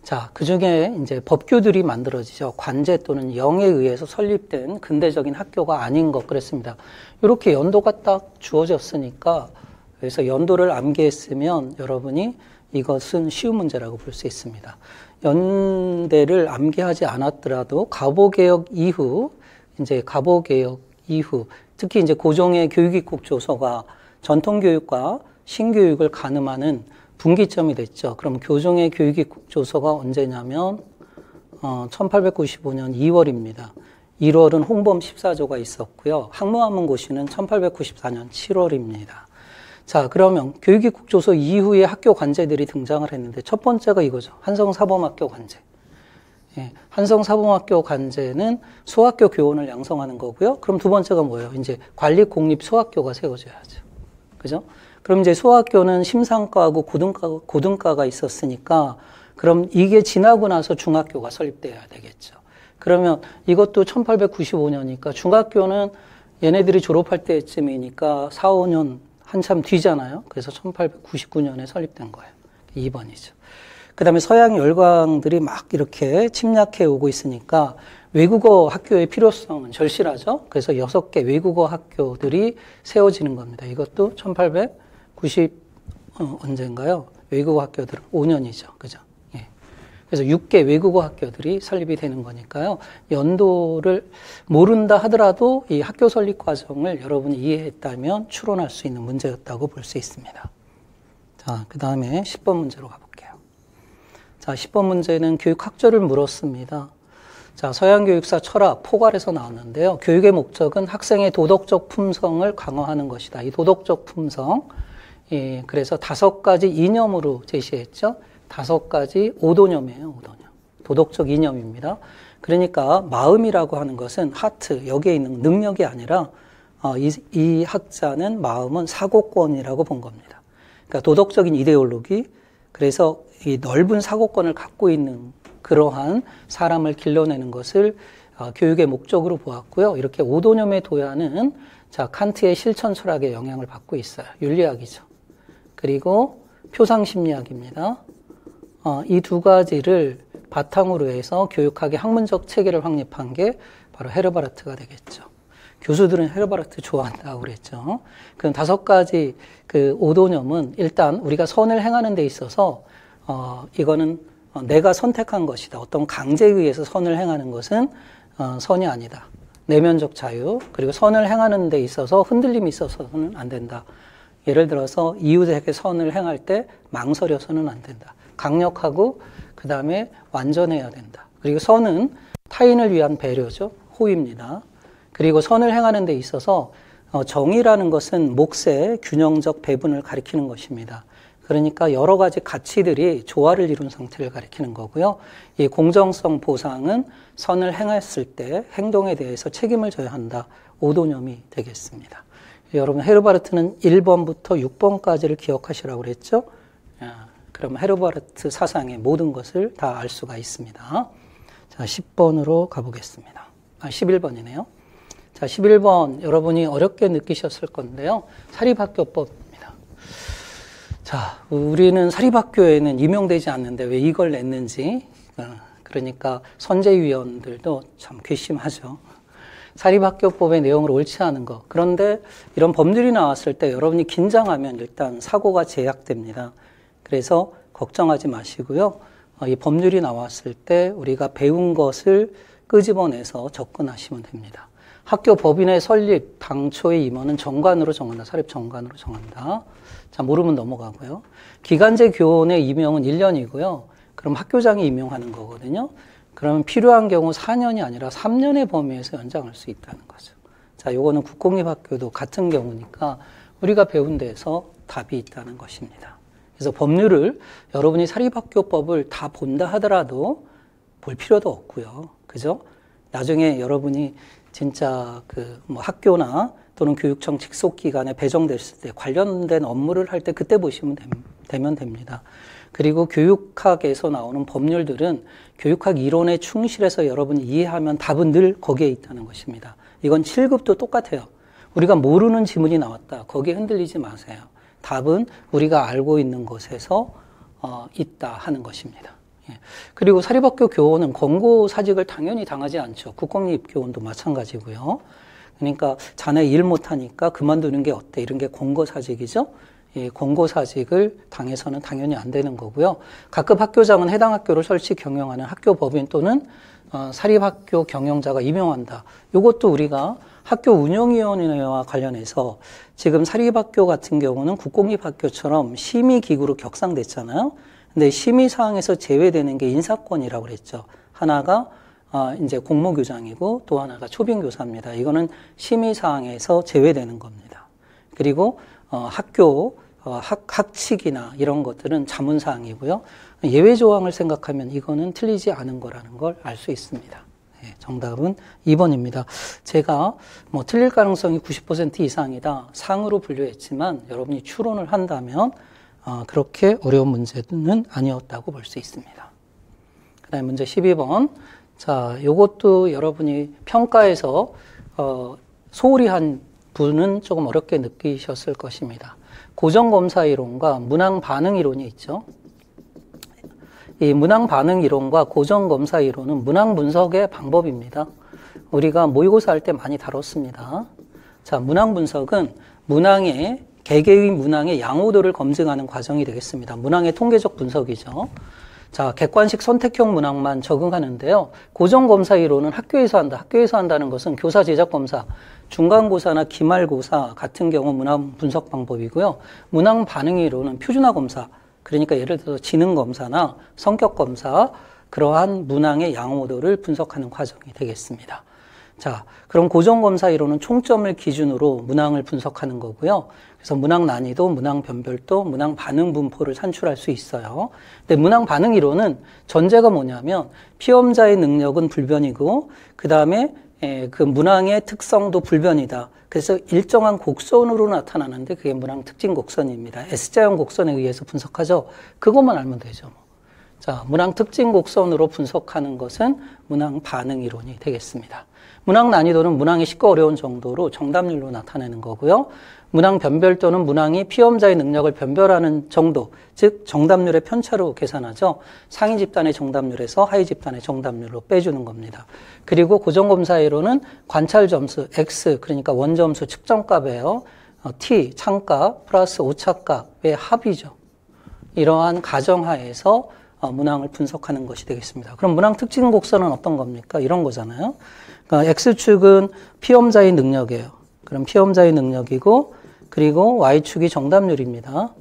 Speaker 1: 자, 그 중에 이제 법규들이 만들어지죠. 관제 또는 영에 의해서 설립된 근대적인 학교가 아닌 것 그랬습니다. 이렇게 연도가 딱 주어졌으니까 그래서 연도를 암기했으면 여러분이 이것은 쉬운 문제라고 볼 수 있습니다. 연대를 암기하지 않았더라도 가보개혁 이후 특히 이제 고종의 교육입국 조서가 전통교육과 신교육을 가늠하는 분기점이 됐죠. 그럼 교종의 교육입국 조서가 언제냐면 1895년 2월입니다. 1월은 홍범 14조가 있었고요. 학무한문고시는 1894년 7월입니다. 자, 그러면 교육입국 조서 이후에 학교 관제들이 등장을 했는데 첫 번째가 이거죠. 한성사범학교 관제. 예, 한성사범학교 관제는 소학교 교원을 양성하는 거고요. 그럼 두 번째가 뭐예요? 이제 관립공립 소학교가 세워져야죠. 그죠? 그럼 이제 소학교는 심상과하고 고등과가 있었으니까 그럼 이게 지나고 나서 중학교가 설립돼야 되겠죠. 그러면 이것도 1895년이니까 중학교는 얘네들이 졸업할 때쯤이니까 4, 5년 한참 뒤잖아요. 그래서 1899년에 설립된 거예요. 2번이죠. 그 다음에 서양 열강들이 막 이렇게 침략해 오고 있으니까 외국어 학교의 필요성은 절실하죠. 그래서 6개 외국어 학교들이 세워지는 겁니다. 이것도 언제인가요? 외국어 학교들은 5년이죠. 그죠? 예. 그래서 6개 외국어 학교들이 설립이 되는 거니까요. 연도를 모른다 하더라도 이 학교 설립 과정을 여러분이 이해했다면 추론할 수 있는 문제였다고 볼 수 있습니다. 자, 그 다음에 10번 문제로 가볼게요. 자, 10번 문제는 교육학조를 물었습니다. 자, 서양교육사 철학 포괄에서 나왔는데요. 교육의 목적은 학생의 도덕적 품성을 강화하는 것이다. 이 도덕적 품성, 그래서 5가지 이념으로 제시했죠. 5가지 오도념이에요. 오도념. 도덕적 이념입니다. 그러니까 마음이라고 하는 것은 하트, 여기에 있는 능력이 아니라 이 학자는 마음은 사고권이라고 본 겁니다. 그러니까 도덕적인 이데올로기, 그래서 이 넓은 사고권을 갖고 있는 그러한 사람을 길러내는 것을 교육의 목적으로 보았고요. 이렇게 오도념의 도야는 자, 칸트의 실천 철학의 영향을 받고 있어요. 윤리학이죠. 그리고 표상심리학입니다. 이 두 가지를 바탕으로 해서 교육학의 학문적 체계를 확립한 게 바로 헤르바르트가 되겠죠. 교수들은 헤르바르트 좋아한다고 그랬죠. 그 5가지 그 오도념은 일단 우리가 선을 행하는 데 있어서 이거는 내가 선택한 것이다. 어떤 강제에 의해서 선을 행하는 것은 선이 아니다. 내면적 자유, 그리고 선을 행하는 데 있어서 흔들림이 있어서는 안 된다. 예를 들어서 이웃에게 선을 행할 때 망설여서는 안 된다. 강력하고 그 다음에 완전해야 된다. 그리고 선은 타인을 위한 배려죠. 호의입니다. 그리고 선을 행하는 데 있어서 정의라는 것은 몫의 균형적 배분을 가리키는 것입니다. 그러니까 여러 가지 가치들이 조화를 이룬 상태를 가리키는 거고요. 이 공정성 보상은 선을 행했을 때 행동에 대해서 책임을 져야 한다. 오도념이 되겠습니다. 여러분 헤르바르트는 1번부터 6번까지를 기억하시라고 그랬죠. 그럼 헤르바르트 사상의 모든 것을 다 알 수가 있습니다. 자, 10번으로 가보겠습니다. 11번이네요. 자, 11번 여러분이 어렵게 느끼셨을 건데요. 사립학교법입니다. 자, 우리는 사립학교에는 임용되지 않는데 왜 이걸 냈는지, 그러니까 선재위원들도 참 괘씸하죠. 사립학교법의 내용을 옳지 않은 것. 그런데 이런 법률이 나왔을 때 여러분이 긴장하면 일단 사고가 제약됩니다. 그래서 걱정하지 마시고요. 이 법률이 나왔을 때 우리가 배운 것을 끄집어내서 접근하시면 됩니다. 학교 법인의 설립 당초의 임원은 정관으로 정한다. 사립 정관으로 정한다. 자, 모르면 넘어가고요. 기간제 교원의 임용은 1년이고요. 그럼 학교장이 임용하는 거거든요. 그러면 필요한 경우 4년이 아니라 3년의 범위에서 연장할 수 있다는 거죠. 자, 요거는 국공립학교도 같은 경우니까 우리가 배운 데에서 답이 있다는 것입니다. 그래서 법률을 여러분이 사립학교법을 다 본다 하더라도 볼 필요도 없고요. 그죠? 나중에 여러분이 진짜 학교나 또는 교육청 직속기관에 배정됐을 때 관련된 업무를 할 때 그때 보시면 되면 됩니다. 그리고 교육학에서 나오는 법률들은 교육학 이론에 충실해서 여러분이 이해하면 답은 늘 거기에 있다는 것입니다. 이건 7급도 똑같아요. 우리가 모르는 지문이 나왔다. 거기에 흔들리지 마세요. 답은 우리가 알고 있는 곳에서 있다 하는 것입니다. 그리고 사립학교 교원은 권고사직을 당연히 당하지 않죠. 국공립교원도 마찬가지고요. 그러니까 자네 일 못하니까 그만두는 게 어때? 이런 게 권고사직이죠. 이 권고사직을 당해서는 당연히 안 되는 거고요. 각급 학교장은 해당 학교를 설치 경영하는 학교 법인 또는 사립학교 경영자가 임명한다. 이것도 우리가 학교 운영위원회와 관련해서 지금 사립학교 같은 경우는 국공립학교처럼 심의기구로 격상됐잖아요. 근데 심의사항에서 제외되는 게 인사권이라고 그랬죠. 하나가 이제 공모교장이고 또 하나가 초빙교사입니다. 이거는 심의사항에서 제외되는 겁니다. 그리고 학교 학칙이나 이런 것들은 자문사항이고요. 예외 조항을 생각하면 이거는 틀리지 않은 거라는 걸 알 수 있습니다. 네, 정답은 2번입니다. 제가 뭐 틀릴 가능성이 90% 이상이다 상으로 분류했지만 여러분이 추론을 한다면 그렇게 어려운 문제는 아니었다고 볼 수 있습니다. 그 다음에 문제 12번. 자, 요것도 여러분이 평가에서 소홀히 한 분은 조금 어렵게 느끼셨을 것입니다. 고정검사 이론과 문항 반응 이론이 있죠. 이 문항 반응 이론과 고정검사 이론은 문항 분석의 방법입니다. 우리가 모의고사 할 때 많이 다뤘습니다. 자, 문항 분석은 개개의 문항의 양호도를 검증하는 과정이 되겠습니다. 문항의 통계적 분석이죠. 자, 객관식 선택형 문항만 적응하는데요. 고정검사 이론은 학교에서 한다. 학교에서 한다는 것은 교사 제작검사, 중간고사나 기말고사 같은 경우 문항 분석 방법이고요. 문항 반응 이론은 표준화 검사, 그러니까 예를 들어서 지능검사나 성격검사, 그러한 문항의 양호도를 분석하는 과정이 되겠습니다. 자, 그럼 고정검사 이론은 총점을 기준으로 문항을 분석하는 거고요. 그래서 문항 난이도, 문항 변별도, 문항 반응 분포를 산출할 수 있어요. 근데 문항 반응 이론은 전제가 뭐냐면 피험자의 능력은 불변이고 그 다음에 그 문항의 특성도 불변이다. 그래서 일정한 곡선으로 나타나는데 그게 문항 특징 곡선입니다. S자형 곡선에 의해서 분석하죠. 그것만 알면 되죠. 자, 문항 특징 곡선으로 분석하는 것은 문항 반응 이론이 되겠습니다. 문항 난이도는 문항이 쉽고 어려운 정도로 정답률로 나타내는 거고요. 문항 변별도는 문항이 피험자의 능력을 변별하는 정도, 즉 정답률의 편차로 계산하죠. 상위 집단의 정답률에서 하위 집단의 정답률로 빼주는 겁니다. 그리고 고정검사 이론은 관찰 점수 X, 그러니까 원점수 측정값이에요. T, 창값 플러스 오차값의 합이죠. 이러한 가정하에서 문항을 분석하는 것이 되겠습니다. 그럼 문항 특징 곡선은 어떤 겁니까? 이런 거잖아요. 그러니까 X축은 피험자의 능력이에요. 그럼 피험자의 능력이고, 그리고 Y축이 정답률입니다.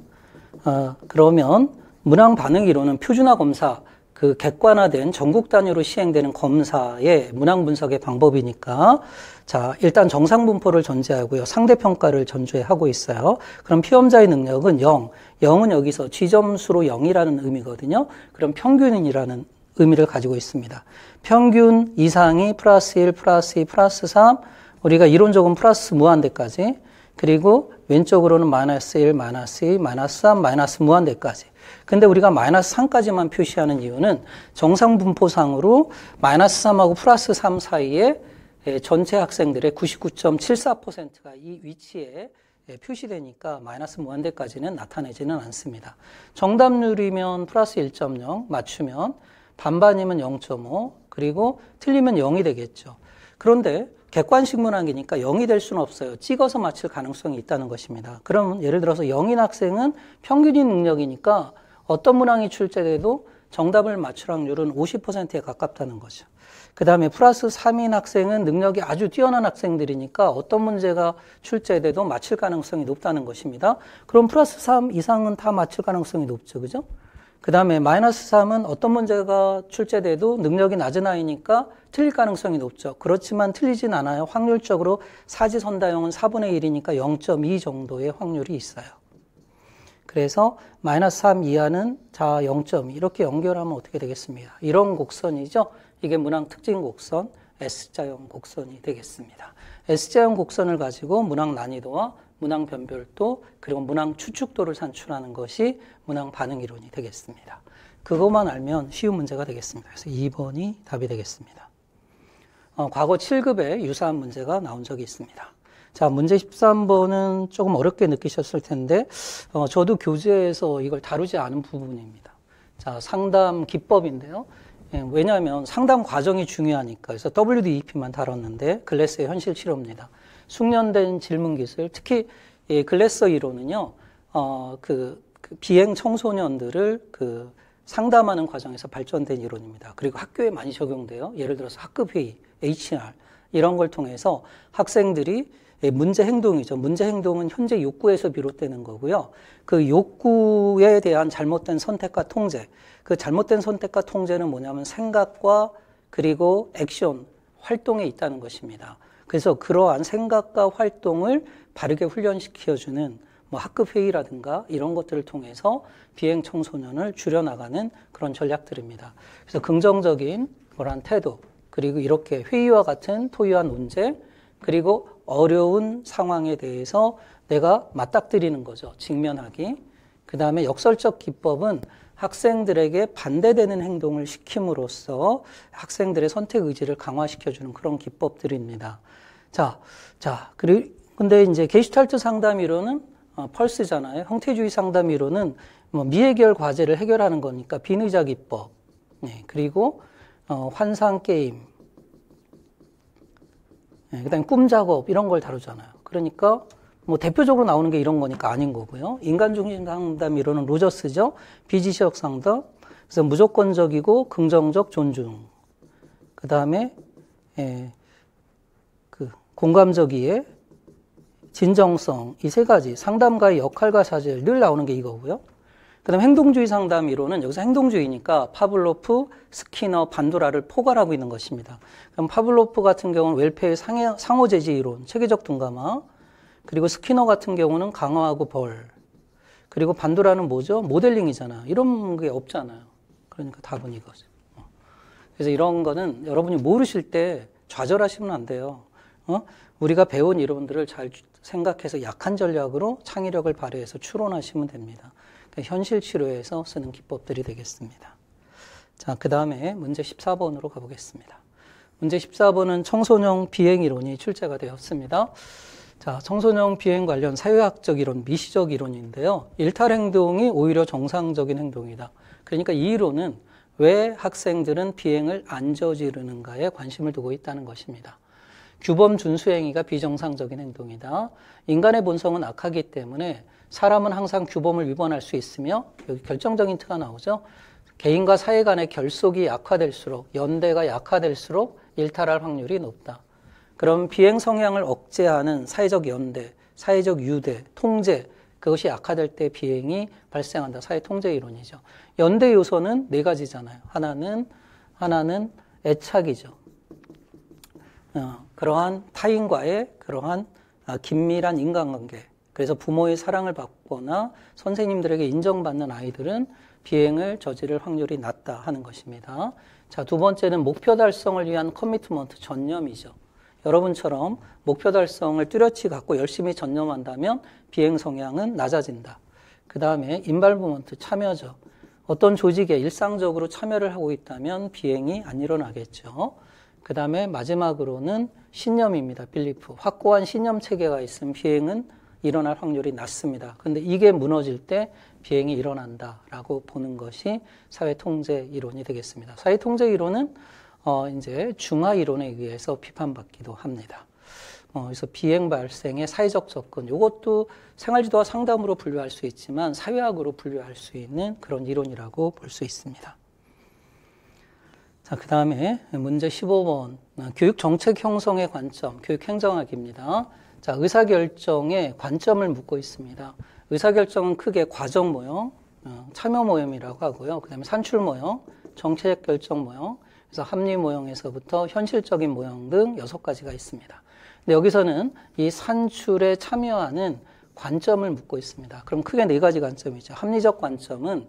Speaker 1: 그러면 문항 반응 이론은 표준화 검사, 그 객관화된 전국 단위로 시행되는 검사의 문항 분석의 방법이니까, 자, 일단 정상 분포를 전제하고요. 상대평가를 전제하고 있어요. 그럼 피험자의 능력은 0. 0은 여기서 G점수로 0이라는 의미거든요. 그럼 평균이라는 의미를 가지고 있습니다. 평균 이상이 플러스 1, 플러스 2, 플러스 3, 우리가 이론적으로 플러스 무한대까지, 그리고 왼쪽으로는 마이너스 1, 마이너스 2, 마이너스 3, 마이너스 무한대까지. 근데 우리가 마이너스 3까지만 표시하는 이유는 정상 분포상으로 마이너스 3하고 플러스 3 사이에 전체 학생들의 99.74%가 이 위치에 표시되니까 마이너스 무한대까지는 나타내지는 않습니다. 정답률이면 플러스 1.0, 맞추면 반반이면 0.5, 그리고 틀리면 0이 되겠죠. 그런데 객관식 문항이니까 0이 될 수는 없어요. 찍어서 맞힐 가능성이 있다는 것입니다. 그럼 예를 들어서 0인 학생은 평균인 능력이니까 어떤 문항이 출제돼도 정답을 맞출 확률은 50%에 가깝다는 거죠. 그 다음에 플러스 3인 학생은 능력이 아주 뛰어난 학생들이니까 어떤 문제가 출제돼도 맞힐 가능성이 높다는 것입니다. 그럼 플러스 3 이상은 다 맞힐 가능성이 높죠. 그죠? 그 다음에 마이너스 3은 어떤 문제가 출제돼도 능력이 낮은 아이니까 틀릴 가능성이 높죠. 그렇지만 틀리진 않아요. 확률적으로 사지선다형은 4분의 1이니까 0.2 정도의 확률이 있어요. 그래서 마이너스 3 이하는 자 0.2 이렇게 연결하면 어떻게 되겠습니까? 이런 곡선이죠. 이게 문항 특징 곡선, S자형 곡선이 되겠습니다. S자형 곡선을 가지고 문항 난이도와 문항 변별도 그리고 문항 추측도를 산출하는 것이 문항 반응 이론이 되겠습니다. 그것만 알면 쉬운 문제가 되겠습니다. 그래서 2번이 답이 되겠습니다. 과거 7급에 유사한 문제가 나온 적이 있습니다. 자, 문제 13번은 조금 어렵게 느끼셨을 텐데 저도 교재에서 이걸 다루지 않은 부분입니다. 자, 상담 기법인데요. 예, 왜냐하면 상담 과정이 중요하니까. 그래서 WDEP만 다뤘는데 글래스의 현실 치료입니다. 숙련된 질문 기술, 특히 이 글래서 이론은요, 그 비행 청소년들을 상담하는 과정에서 발전된 이론입니다. 그리고 학교에 많이 적용돼요. 예를 들어서 학급회의, HR 이런 걸 통해서 학생들이 문제 행동이죠. 문제 행동은 현재 욕구에서 비롯되는 거고요. 그 욕구에 대한 잘못된 선택과 통제. 그 잘못된 선택과 통제는 뭐냐면 생각과 그리고 액션, 활동에 있다는 것입니다. 그래서 그러한 생각과 활동을 바르게 훈련시켜주는 뭐 학급회의라든가 이런 것들을 통해서 비행 청소년을 줄여나가는 그런 전략들입니다. 그래서 긍정적인 그런 태도, 그리고 이렇게 회의와 같은 토의와 논제, 그리고 어려운 상황에 대해서 내가 맞닥뜨리는 거죠. 직면하기. 그 다음에 역설적 기법은 학생들에게 반대되는 행동을 시킴으로써 학생들의 선택 의지를 강화시켜주는 그런 기법들입니다. 근데 이제 게슈탈트 상담 이론은 펄스잖아요. 형태주의 상담 이론은 뭐 미해결 과제를 해결하는 거니까 비의자 기법, 네, 그리고 환상 게임, 네, 그다음에 꿈 작업 이런 걸 다루잖아요. 그러니까 뭐 대표적으로 나오는 게 이런 거니까 아닌 거고요. 인간 중심 상담 이론은 로저스죠. 비지시적 상담. 그래서 무조건적이고 긍정적 존중. 그다음에 공감적 이해, 진정성, 이 세 가지 상담가의 역할과 사실 늘 나오는 게 이거고요. 그다음에 행동주의 상담 이론은 여기서 행동주의니까 파블로프, 스키너, 반도라를 포괄하고 있는 것입니다. 그럼 파블로프 같은 경우는 웰페의 상호제지 이론, 체계적 둔감화, 그리고 스키너 같은 경우는 강화하고 벌, 그리고 반도라는 뭐죠? 모델링이잖아요. 이런 게 없잖아요. 그러니까 답은 이거죠. 그래서 이런 거는 여러분이 모르실 때 좌절하시면 안 돼요. 우리가 배운 이론들을 잘 생각해서 약한 전략으로 창의력을 발휘해서 추론하시면 됩니다. 그러니까 현실 치료에서 쓰는 기법들이 되겠습니다. 자, 그 다음에 문제 14번으로 가보겠습니다. 문제 14번은 청소년 비행 이론이 출제가 되었습니다. 자, 청소년 비행 관련 사회학적 이론, 미시적 이론인데요. 일탈 행동이 오히려 정상적인 행동이다. 그러니까 이 이론은 왜 학생들은 비행을 안 저지르는가에 관심을 두고 있다는 것입니다. 규범 준수 행위가 비정상적인 행동이다. 인간의 본성은 악하기 때문에 사람은 항상 규범을 위반할 수 있으며 여기 결정적인 힌트가 나오죠. 개인과 사회 간의 결속이 약화될수록, 연대가 약화될수록 일탈할 확률이 높다. 그럼 비행 성향을 억제하는 사회적 연대, 사회적 유대, 통제, 그것이 약화될 때 비행이 발생한다. 사회 통제 이론이죠. 연대 요소는 네 가지잖아요. 하나는 애착이죠. 그러한 타인과의 그러한 긴밀한 인간관계. 그래서 부모의 사랑을 받거나 선생님들에게 인정받는 아이들은 비행을 저지를 확률이 낮다 하는 것입니다. 자, 두 번째는 목표 달성을 위한 커미트먼트, 전념이죠. 여러분처럼 목표 달성을 뚜렷이 갖고 열심히 전념한다면 비행 성향은 낮아진다. 그 다음에 인발브먼트, 참여죠. 어떤 조직에 일상적으로 참여를 하고 있다면 비행이 안 일어나겠죠. 그 다음에 마지막으로는 신념입니다. 빌리프. 확고한 신념 체계가 있으면 비행은 일어날 확률이 낮습니다. 그런데 이게 무너질 때 비행이 일어난다라고 보는 것이 사회통제 이론이 되겠습니다. 사회통제 이론은 이제 중화 이론에 의해서 비판받기도 합니다. 그래서 비행 발생의 사회적 접근, 이것도 생활지도와 상담으로 분류할 수 있지만 사회학으로 분류할 수 있는 그런 이론이라고 볼 수 있습니다. 자, 그 다음에 문제 15번. 교육 정책 형성의 관점, 교육 행정학입니다. 자, 의사결정의 관점을 묻고 있습니다. 의사결정은 크게 과정 모형, 참여 모형이라고 하고요. 그 다음에 산출 모형, 정책 결정 모형, 그래서 합리 모형에서부터 현실적인 모형 등 6가지가 있습니다. 근데 여기서는 이 산출에 참여하는 관점을 묻고 있습니다. 그럼 크게 4가지 관점이죠. 합리적 관점은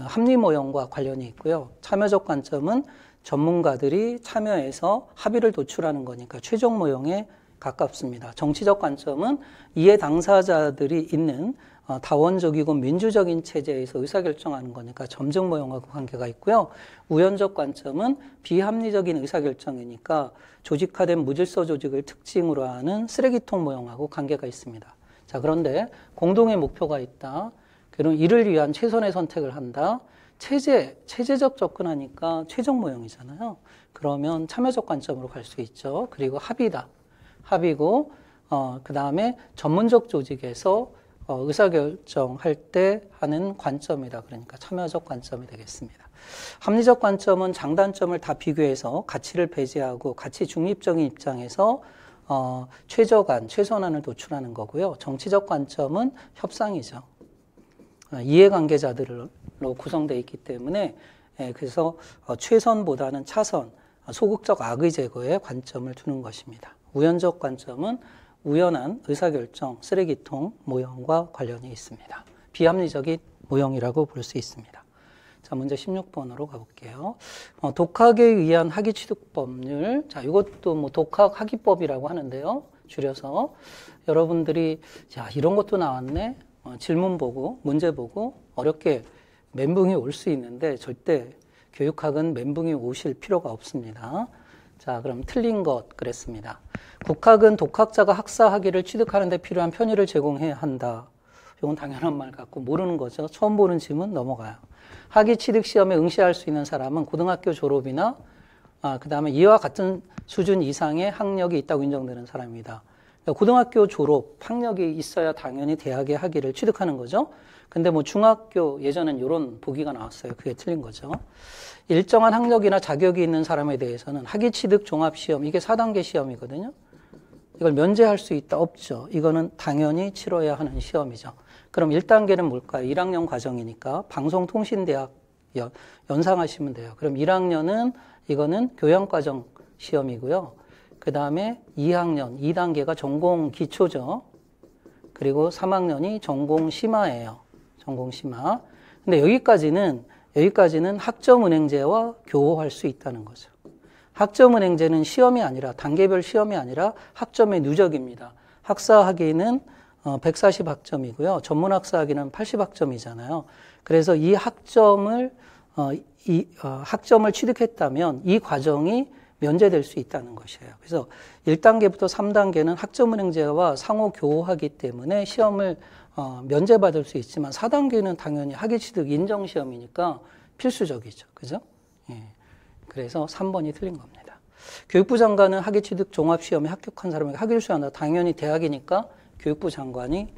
Speaker 1: 합리 모형과 관련이 있고요. 참여적 관점은 전문가들이 참여해서 합의를 도출하는 거니까 최종 모형에 가깝습니다. 정치적 관점은 이해 당사자들이 있는 다원적이고 민주적인 체제에서 의사결정하는 거니까 점증 모형하고 관계가 있고요. 우연적 관점은 비합리적인 의사결정이니까 조직화된 무질서 조직을 특징으로 하는 쓰레기통 모형하고 관계가 있습니다. 자, 그런데 공동의 목표가 있다. 그럼 이를 위한 최선의 선택을 한다. 체제적 접근하니까 최종 모형이잖아요. 그러면 참여적 관점으로 갈 수 있죠. 그리고 합의다. 합의고, 그 다음에 전문적 조직에서 의사결정할 때 하는 관점이다. 그러니까 참여적 관점이 되겠습니다. 합리적 관점은 장단점을 다 비교해서 가치를 배제하고 가치 중립적인 입장에서 최저간, 최선안을 도출하는 거고요. 정치적 관점은 협상이죠. 이해관계자들로 구성되어 있기 때문에 그래서 최선보다는 차선, 소극적 악의 제거에 관점을 두는 것입니다. 우연적 관점은 우연한 의사결정, 쓰레기통 모형과 관련이 있습니다. 비합리적인 모형이라고 볼 수 있습니다. 자, 문제 16번으로 가볼게요. 독학에 의한 학위 취득 법률. 자, 이것도 뭐 독학 학위법이라고 하는데요. 줄여서 여러분들이 야, 이런 것도 나왔네. 질문 보고 문제 보고 어렵게 멘붕이 올 수 있는데 절대 교육학은 멘붕이 오실 필요가 없습니다. 자, 그럼 틀린 것 그랬습니다. 국학은 독학자가 학사 학위를 취득하는 데 필요한 편의를 제공해야 한다. 이건 당연한 말 같고 모르는 거죠. 처음 보는 질문 넘어가요. 학위 취득 시험에 응시할 수 있는 사람은 고등학교 졸업이나 그 다음에 이와 같은 수준 이상의 학력이 있다고 인정되는 사람입니다. 고등학교 졸업 학력이 있어야 당연히 대학의 학위를 취득하는 거죠. 근데 뭐 중학교 예전엔 이런 보기가 나왔어요. 그게 틀린 거죠. 일정한 학력이나 자격이 있는 사람에 대해서는 학위 취득 종합시험, 이게 4단계 시험이거든요. 이걸 면제할 수 있다? 없죠. 이거는 당연히 치러야 하는 시험이죠. 그럼 1단계는 뭘까요? 1학년 과정이니까 방송통신대학 연상하시면 돼요. 그럼 1학년은 이거는 교양과정 시험이고요. 그 다음에 2학년, 2단계가 전공 기초죠. 그리고 3학년이 전공 심화예요. 전공 심화. 근데 여기까지는 학점은행제와 교호할 수 있다는 거죠. 학점은행제는 시험이 아니라, 단계별 시험이 아니라 학점의 누적입니다. 학사학위는 140학점이고요. 전문학사학위는 80학점이잖아요. 그래서 이 학점을 취득했다면 이 과정이 면제될 수 있다는 것이에요. 그래서 1단계부터 3단계는 학점은행제와 상호 교호하기 때문에 시험을 면제받을 수 있지만 4단계는 당연히 학위취득 인정시험이니까 필수적이죠. 그죠? 예. 그래서 3번이 틀린 겁니다. 교육부 장관은 학위취득 종합시험에 합격한 사람에게 학위를 수여한다. 당연히 대학이니까 교육부 장관이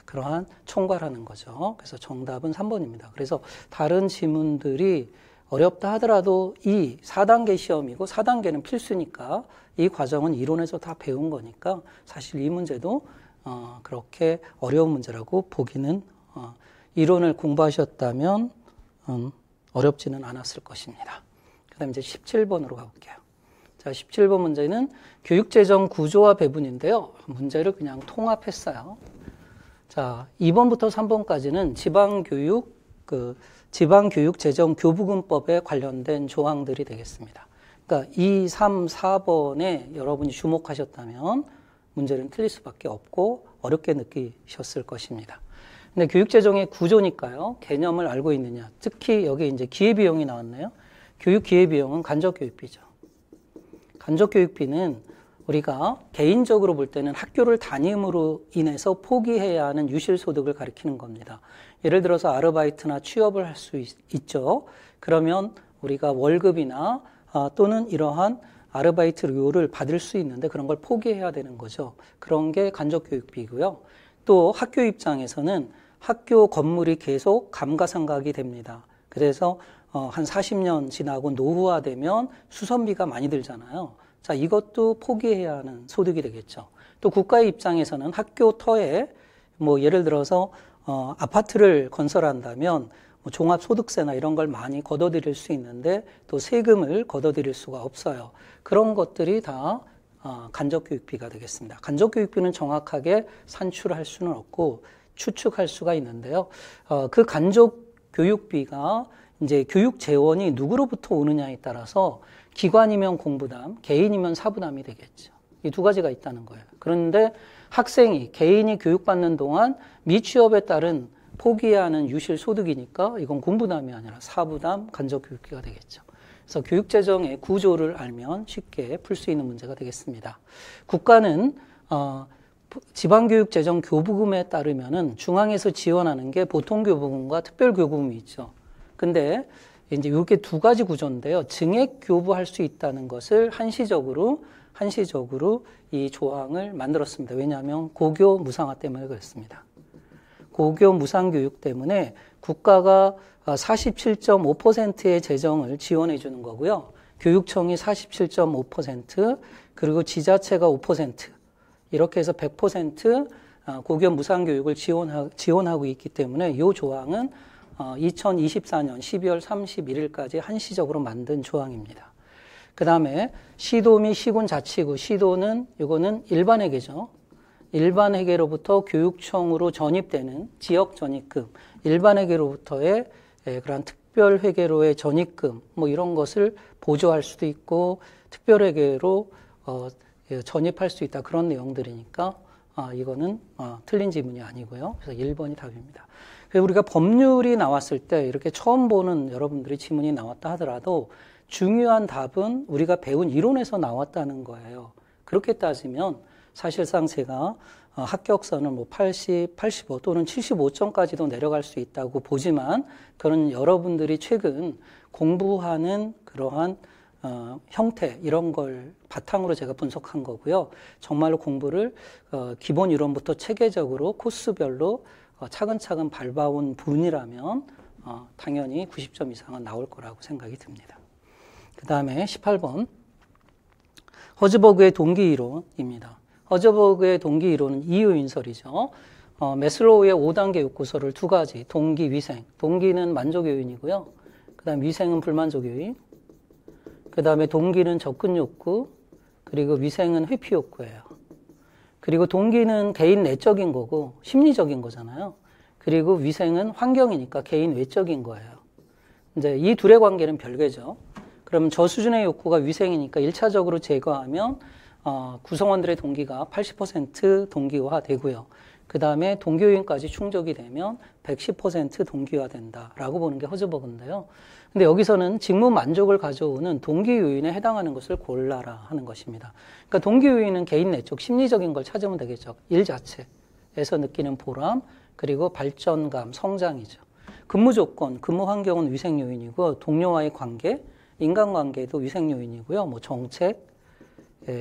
Speaker 1: 그러한 총괄하는 거죠. 그래서 정답은 3번입니다. 그래서 다른 지문들이 어렵다 하더라도 이 4단계 시험이고 4단계는 필수니까 이 과정은 이론에서 다 배운 거니까 사실 이 문제도 그렇게 어려운 문제라고 보기는 이론을 공부하셨다면 어렵지는 않았을 것입니다. 그 다음에 이제 17번으로 가볼게요. 자, 17번 문제는 교육재정 구조와 배분인데요. 문제를 그냥 통합했어요. 자, 2번부터 3번까지는 지방교육재정교부금법에 관련된 조항들이 되겠습니다. 그러니까 2, 3, 4번에 여러분이 주목하셨다면 문제는 틀릴 수밖에 없고 어렵게 느끼셨을 것입니다. 근데 교육재정의 구조니까요. 개념을 알고 있느냐. 특히 여기 이제 기회비용이 나왔네요. 교육 기회비용은 간접교육비죠. 간접교육비는 우리가 개인적으로 볼 때는 학교를 다님으로 인해서 포기해야 하는 유실소득을 가리키는 겁니다. 예를 들어서 아르바이트나 취업을 할 수 있죠. 그러면 우리가 월급이나 또는 이러한 아르바이트료를 받을 수 있는데 그런 걸 포기해야 되는 거죠. 그런 게 간접교육비고요. 또 학교 입장에서는 학교 건물이 계속 감가상각이 됩니다. 그래서 한 40년 지나고 노후화되면 수선비가 많이 들잖아요. 자, 이것도 포기해야 하는 소득이 되겠죠. 또 국가의 입장에서는 학교 터에 뭐 예를 들어서 아파트를 건설한다면 뭐 종합소득세나 이런 걸 많이 걷어들일 수 있는데 또 세금을 걷어들일 수가 없어요. 그런 것들이 다 간접교육비가 되겠습니다. 간접교육비는 정확하게 산출할 수는 없고 추측할 수가 있는데요. 그 간접교육비가 이제 교육재원이 누구로부터 오느냐에 따라서 기관이면 공부담, 개인이면 사부담이 되겠죠. 이 두 가지가 있다는 거예요. 그런데 학생이, 개인이 교육받는 동안 미취업에 따른 포기해야 하는 유실소득이니까 이건 공부담이 아니라 사부담, 간접교육비가 되겠죠. 그래서 교육재정의 구조를 알면 쉽게 풀 수 있는 문제가 되겠습니다. 국가는 지방교육재정 교부금에 따르면은 중앙에서 지원하는 게 보통교부금과 특별교부금이 있죠. 근데 이제 이게 두 가지 구조인데요. 증액 교부할 수 있다는 것을 한시적으로 이 조항을 만들었습니다. 왜냐하면 고교 무상화 때문에 그렇습니다. 고교 무상교육 때문에 국가가 47.5%의 재정을 지원해 주는 거고요. 교육청이 47.5%, 그리고 지자체가 5%, 이렇게 해서 100% 고교 무상교육을 지원하고 있기 때문에 이 조항은 2024년 12월 31일까지 한시적으로 만든 조항입니다. 그 다음에 시도 및 시군자치구, 시도는 이거는 일반회계죠. 일반회계로부터 교육청으로 전입되는 지역전입금, 일반회계로부터의 그러한 특별회계로의 전입금, 뭐 이런 것을 보조할 수도 있고 특별회계로 전입할 수 있다, 그런 내용들이니까 이거는 틀린 지문이 아니고요. 그래서 1번이 답입니다. 그래서 우리가 법률이 나왔을 때 이렇게 처음 보는 여러분들이 지문이 나왔다 하더라도 중요한 답은 우리가 배운 이론에서 나왔다는 거예요. 그렇게 따지면 사실상 제가 합격선은 뭐 80, 85 또는 75점까지도 내려갈 수 있다고 보지만 그런 여러분들이 최근 공부하는 그러한 형태, 이런 걸 바탕으로 제가 분석한 거고요. 정말로 공부를 기본 이론부터 체계적으로 코스별로 차근차근 밟아온 분이라면 당연히 90점 이상은 나올 거라고 생각이 듭니다. 그 다음에 18번 허즈버그의 동기이론입니다. 허즈버그의 동기이론은 이유인설이죠. 매슬로우의 5단계 욕구서를 두 가지, 동기, 위생. 동기는 만족 요인이고요. 그 다음 위생은 불만족 요인. 그 다음에 동기는 접근 욕구, 그리고 위생은 회피 욕구예요. 그리고 동기는 개인 내적인 거고 심리적인 거잖아요. 그리고 위생은 환경이니까 개인 외적인 거예요. 이제 이 둘의 관계는 별개죠. 그럼 저 수준의 욕구가 위생이니까 1차적으로 제거하면 구성원들의 동기가 80% 동기화 되고요. 그 다음에 동기 요인까지 충족이 되면 110% 동기화 된다라고 보는 게 허즈버그인데요. 근데 여기서는 직무 만족을 가져오는 동기 요인에 해당하는 것을 골라라 하는 것입니다. 그러니까 동기 요인은 개인 내적 심리적인 걸 찾으면 되겠죠. 일 자체에서 느끼는 보람, 그리고 발전감, 성장이죠. 근무 조건, 근무 환경은 위생 요인이고 동료와의 관계, 인간관계도 위생 요인이고요. 뭐 정책,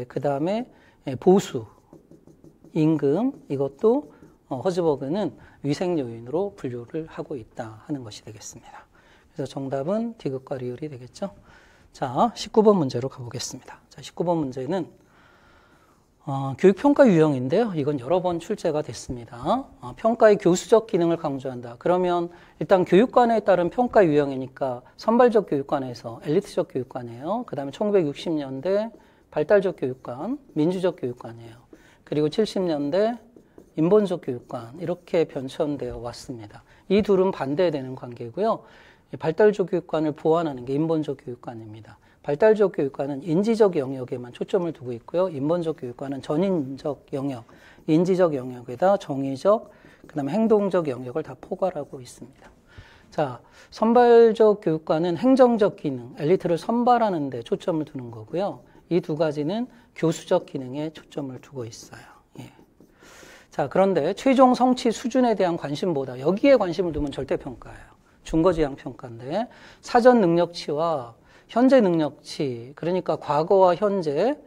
Speaker 1: 그 다음에 보수, 임금, 이것도 허즈버그는 위생 요인으로 분류를 하고 있다 하는 것이 되겠습니다. 그래서 정답은 디귿과 리을이 되겠죠. 자, 19번 문제로 가보겠습니다. 자, 19번 문제는 교육평가 유형인데요. 이건 여러 번 출제가 됐습니다. 평가의 교수적 기능을 강조한다. 그러면 일단 교육관에 따른 평가 유형이니까 선발적 교육관에서 엘리트적 교육관이에요. 그 다음에 1960년대 발달적 교육관, 민주적 교육관이에요. 그리고 70년대 인본적 교육관, 이렇게 변천되어 왔습니다. 이 둘은 반대되는 관계고요. 발달적 교육관을 보완하는 게 인본적 교육관입니다. 발달적 교육관은 인지적 영역에만 초점을 두고 있고요. 인본적 교육관은 전인적 영역, 인지적 영역에다 정의적, 그 다음에 행동적 영역을 다 포괄하고 있습니다. 자, 선발적 교육관은 행정적 기능, 엘리트를 선발하는 데 초점을 두는 거고요. 이 두 가지는 교수적 기능에 초점을 두고 있어요. 예. 자, 그런데 최종 성취 수준에 대한 관심보다 여기에 관심을 두면 절대평가예요. 중거지향평가인데 사전 능력치와 현재 능력치, 그러니까 과거와 현재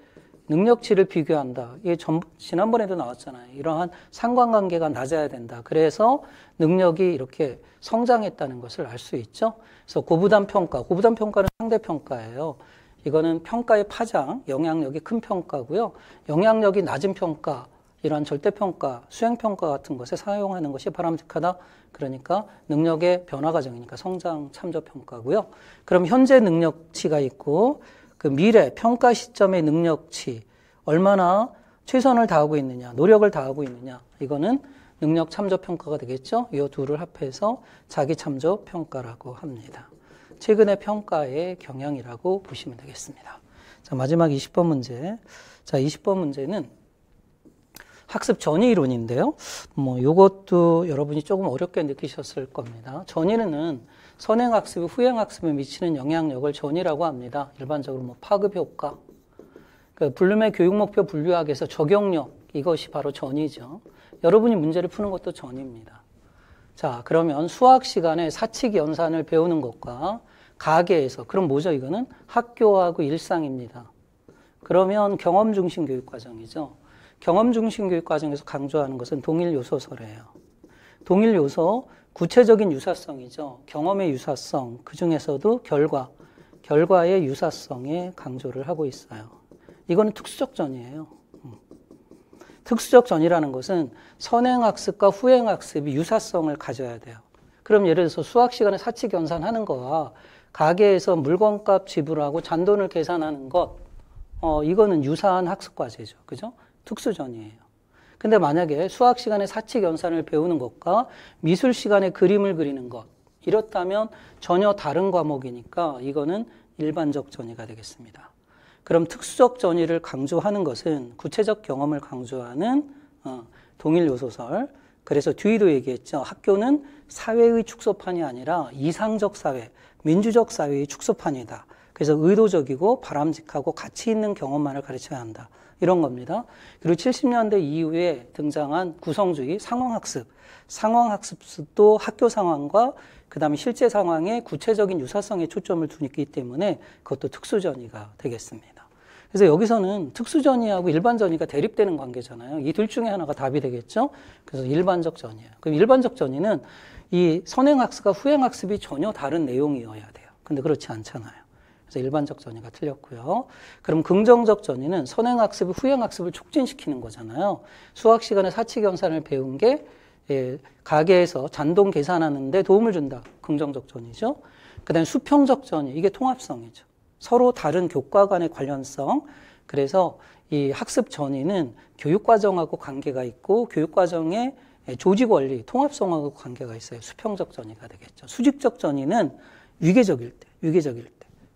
Speaker 1: 능력치를 비교한다. 이게 지난번에도 나왔잖아요. 이러한 상관관계가 낮아야 된다. 그래서 능력이 이렇게 성장했다는 것을 알 수 있죠. 그래서 고부담평가, 고부담평가는 상대평가예요. 이거는 평가의 파장, 영향력이 큰 평가고요. 영향력이 낮은 평가, 이러한 절대평가, 수행평가 같은 것에 사용하는 것이 바람직하다. 그러니까 능력의 변화 과정이니까 성장 참조평가고요. 그럼 현재 능력치가 있고 그 미래 평가 시점의 능력치, 얼마나 최선을 다하고 있느냐, 노력을 다하고 있느냐, 이거는 능력 참조평가가 되겠죠. 이 둘을 합해서 자기 참조평가라고 합니다. 최근의 평가의 경향이라고 보시면 되겠습니다. 자, 마지막 20번 문제. 자, 20번 문제는 학습 전이 이론인데요. 뭐 요것도 여러분이 조금 어렵게 느끼셨을 겁니다. 전이는 선행학습이 후행학습에 미치는 영향력을 전이라고 합니다. 일반적으로 뭐 파급 효과, 그 블룸의 교육목표 분류학에서 적용력, 이것이 바로 전이죠. 여러분이 문제를 푸는 것도 전입니다. 자, 그러면 수학 시간에 사칙 연산을 배우는 것과 가계에서, 그럼 뭐죠? 이거는 학교하고 일상입니다. 그러면 경험 중심 교육 과정이죠. 경험 중심 교육 과정에서 강조하는 것은 동일 요소설이에요. 동일 요소, 구체적인 유사성이죠. 경험의 유사성, 그 중에서도 결과의 유사성에 강조를 하고 있어요. 이거는 특수적 전이에요. 특수적 전이라는 것은 선행학습과 후행학습이 유사성을 가져야 돼요. 그럼 예를 들어서 수학 시간에 사칙 연산하는 거와 가게에서 물건값 지불하고 잔돈을 계산하는 것, 이거는 유사한 학습 과제죠. 그죠? 특수전이에요. 근데 만약에 수학 시간에 사칙 연산을 배우는 것과 미술 시간에 그림을 그리는 것, 이렇다면 전혀 다른 과목이니까 이거는 일반적 전이가 되겠습니다. 그럼 특수적 전이를 강조하는 것은 구체적 경험을 강조하는 동일 요소설. 그래서 뒤에도 얘기했죠. 학교는 사회의 축소판이 아니라 이상적 사회, 민주적 사회의 축소판이다. 그래서 의도적이고 바람직하고 가치 있는 경험만을 가르쳐야 한다. 이런 겁니다. 그리고 70년대 이후에 등장한 구성주의, 상황학습도 학교 상황과 그 다음에 실제 상황의 구체적인 유사성에 초점을 두기 때문에 그것도 특수전이가 되겠습니다. 그래서 여기서는 특수전이하고 일반전이가 대립되는 관계잖아요. 이 둘 중에 하나가 답이 되겠죠. 그래서 일반적 전이에요. 그럼 일반적 전이는 이 선행학습과 후행학습이 전혀 다른 내용이어야 돼요. 근데 그렇지 않잖아요. 그래서 일반적 전이가 틀렸고요. 그럼 긍정적 전이는 선행학습이 후행학습을 촉진시키는 거잖아요. 수학 시간에 사칙 연산을 배운 게 가게에서 잔돈 계산하는데 도움을 준다. 긍정적 전이죠. 그 다음에 수평적 전이, 이게 통합성이죠. 서로 다른 교과 간의 관련성. 그래서 이 학습 전이는 교육과정하고 관계가 있고 교육과정의 조직 원리, 통합성하고 관계가 있어요. 수평적 전이가 되겠죠. 수직적 전이는 위계적일 때.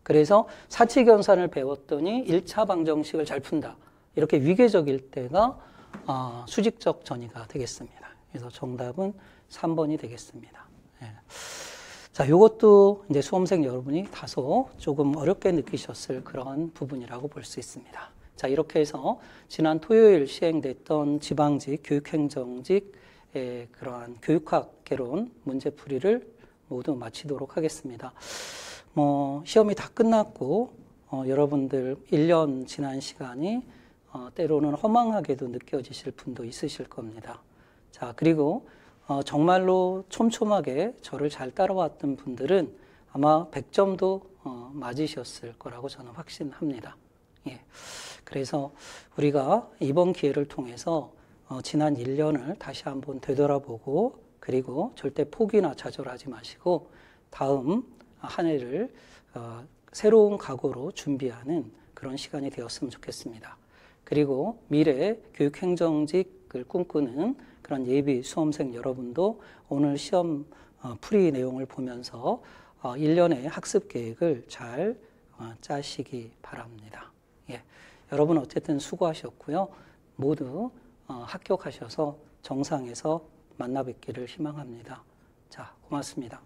Speaker 1: 그래서 사칙 연산을 배웠더니 1차 방정식을 잘 푼다. 이렇게 위계적일 때가 수직적 전이가 되겠습니다. 그래서 정답은 3번이 되겠습니다. 예. 자, 요것도 이제 수험생 여러분이 다소 조금 어렵게 느끼셨을 그런 부분이라고 볼 수 있습니다. 자, 이렇게 해서 지난 토요일 시행됐던 지방직, 교육행정직의 그러한 교육학 개론 문제풀이를 모두 마치도록 하겠습니다. 시험이 다 끝났고, 여러분들 1년 지난 시간이 때로는 허망하게도 느껴지실 분도 있으실 겁니다. 자, 그리고 정말로 촘촘하게 저를 잘 따라왔던 분들은 아마 100점도 맞으셨을 거라고 저는 확신합니다. 예. 그래서 우리가 이번 기회를 통해서 지난 1년을 다시 한번 되돌아보고, 그리고 절대 포기나 좌절하지 마시고 다음 한 해를 새로운 각오로 준비하는 그런 시간이 되었으면 좋겠습니다. 그리고 미래 교육행정직을 꿈꾸는 그런 예비 수험생 여러분도 오늘 시험 풀이 내용을 보면서 1년의 학습 계획을 잘 짜시기 바랍니다. 예. 여러분 어쨌든 수고하셨고요. 모두 합격하셔서 정상에서 만나 뵙기를 희망합니다. 자, 고맙습니다.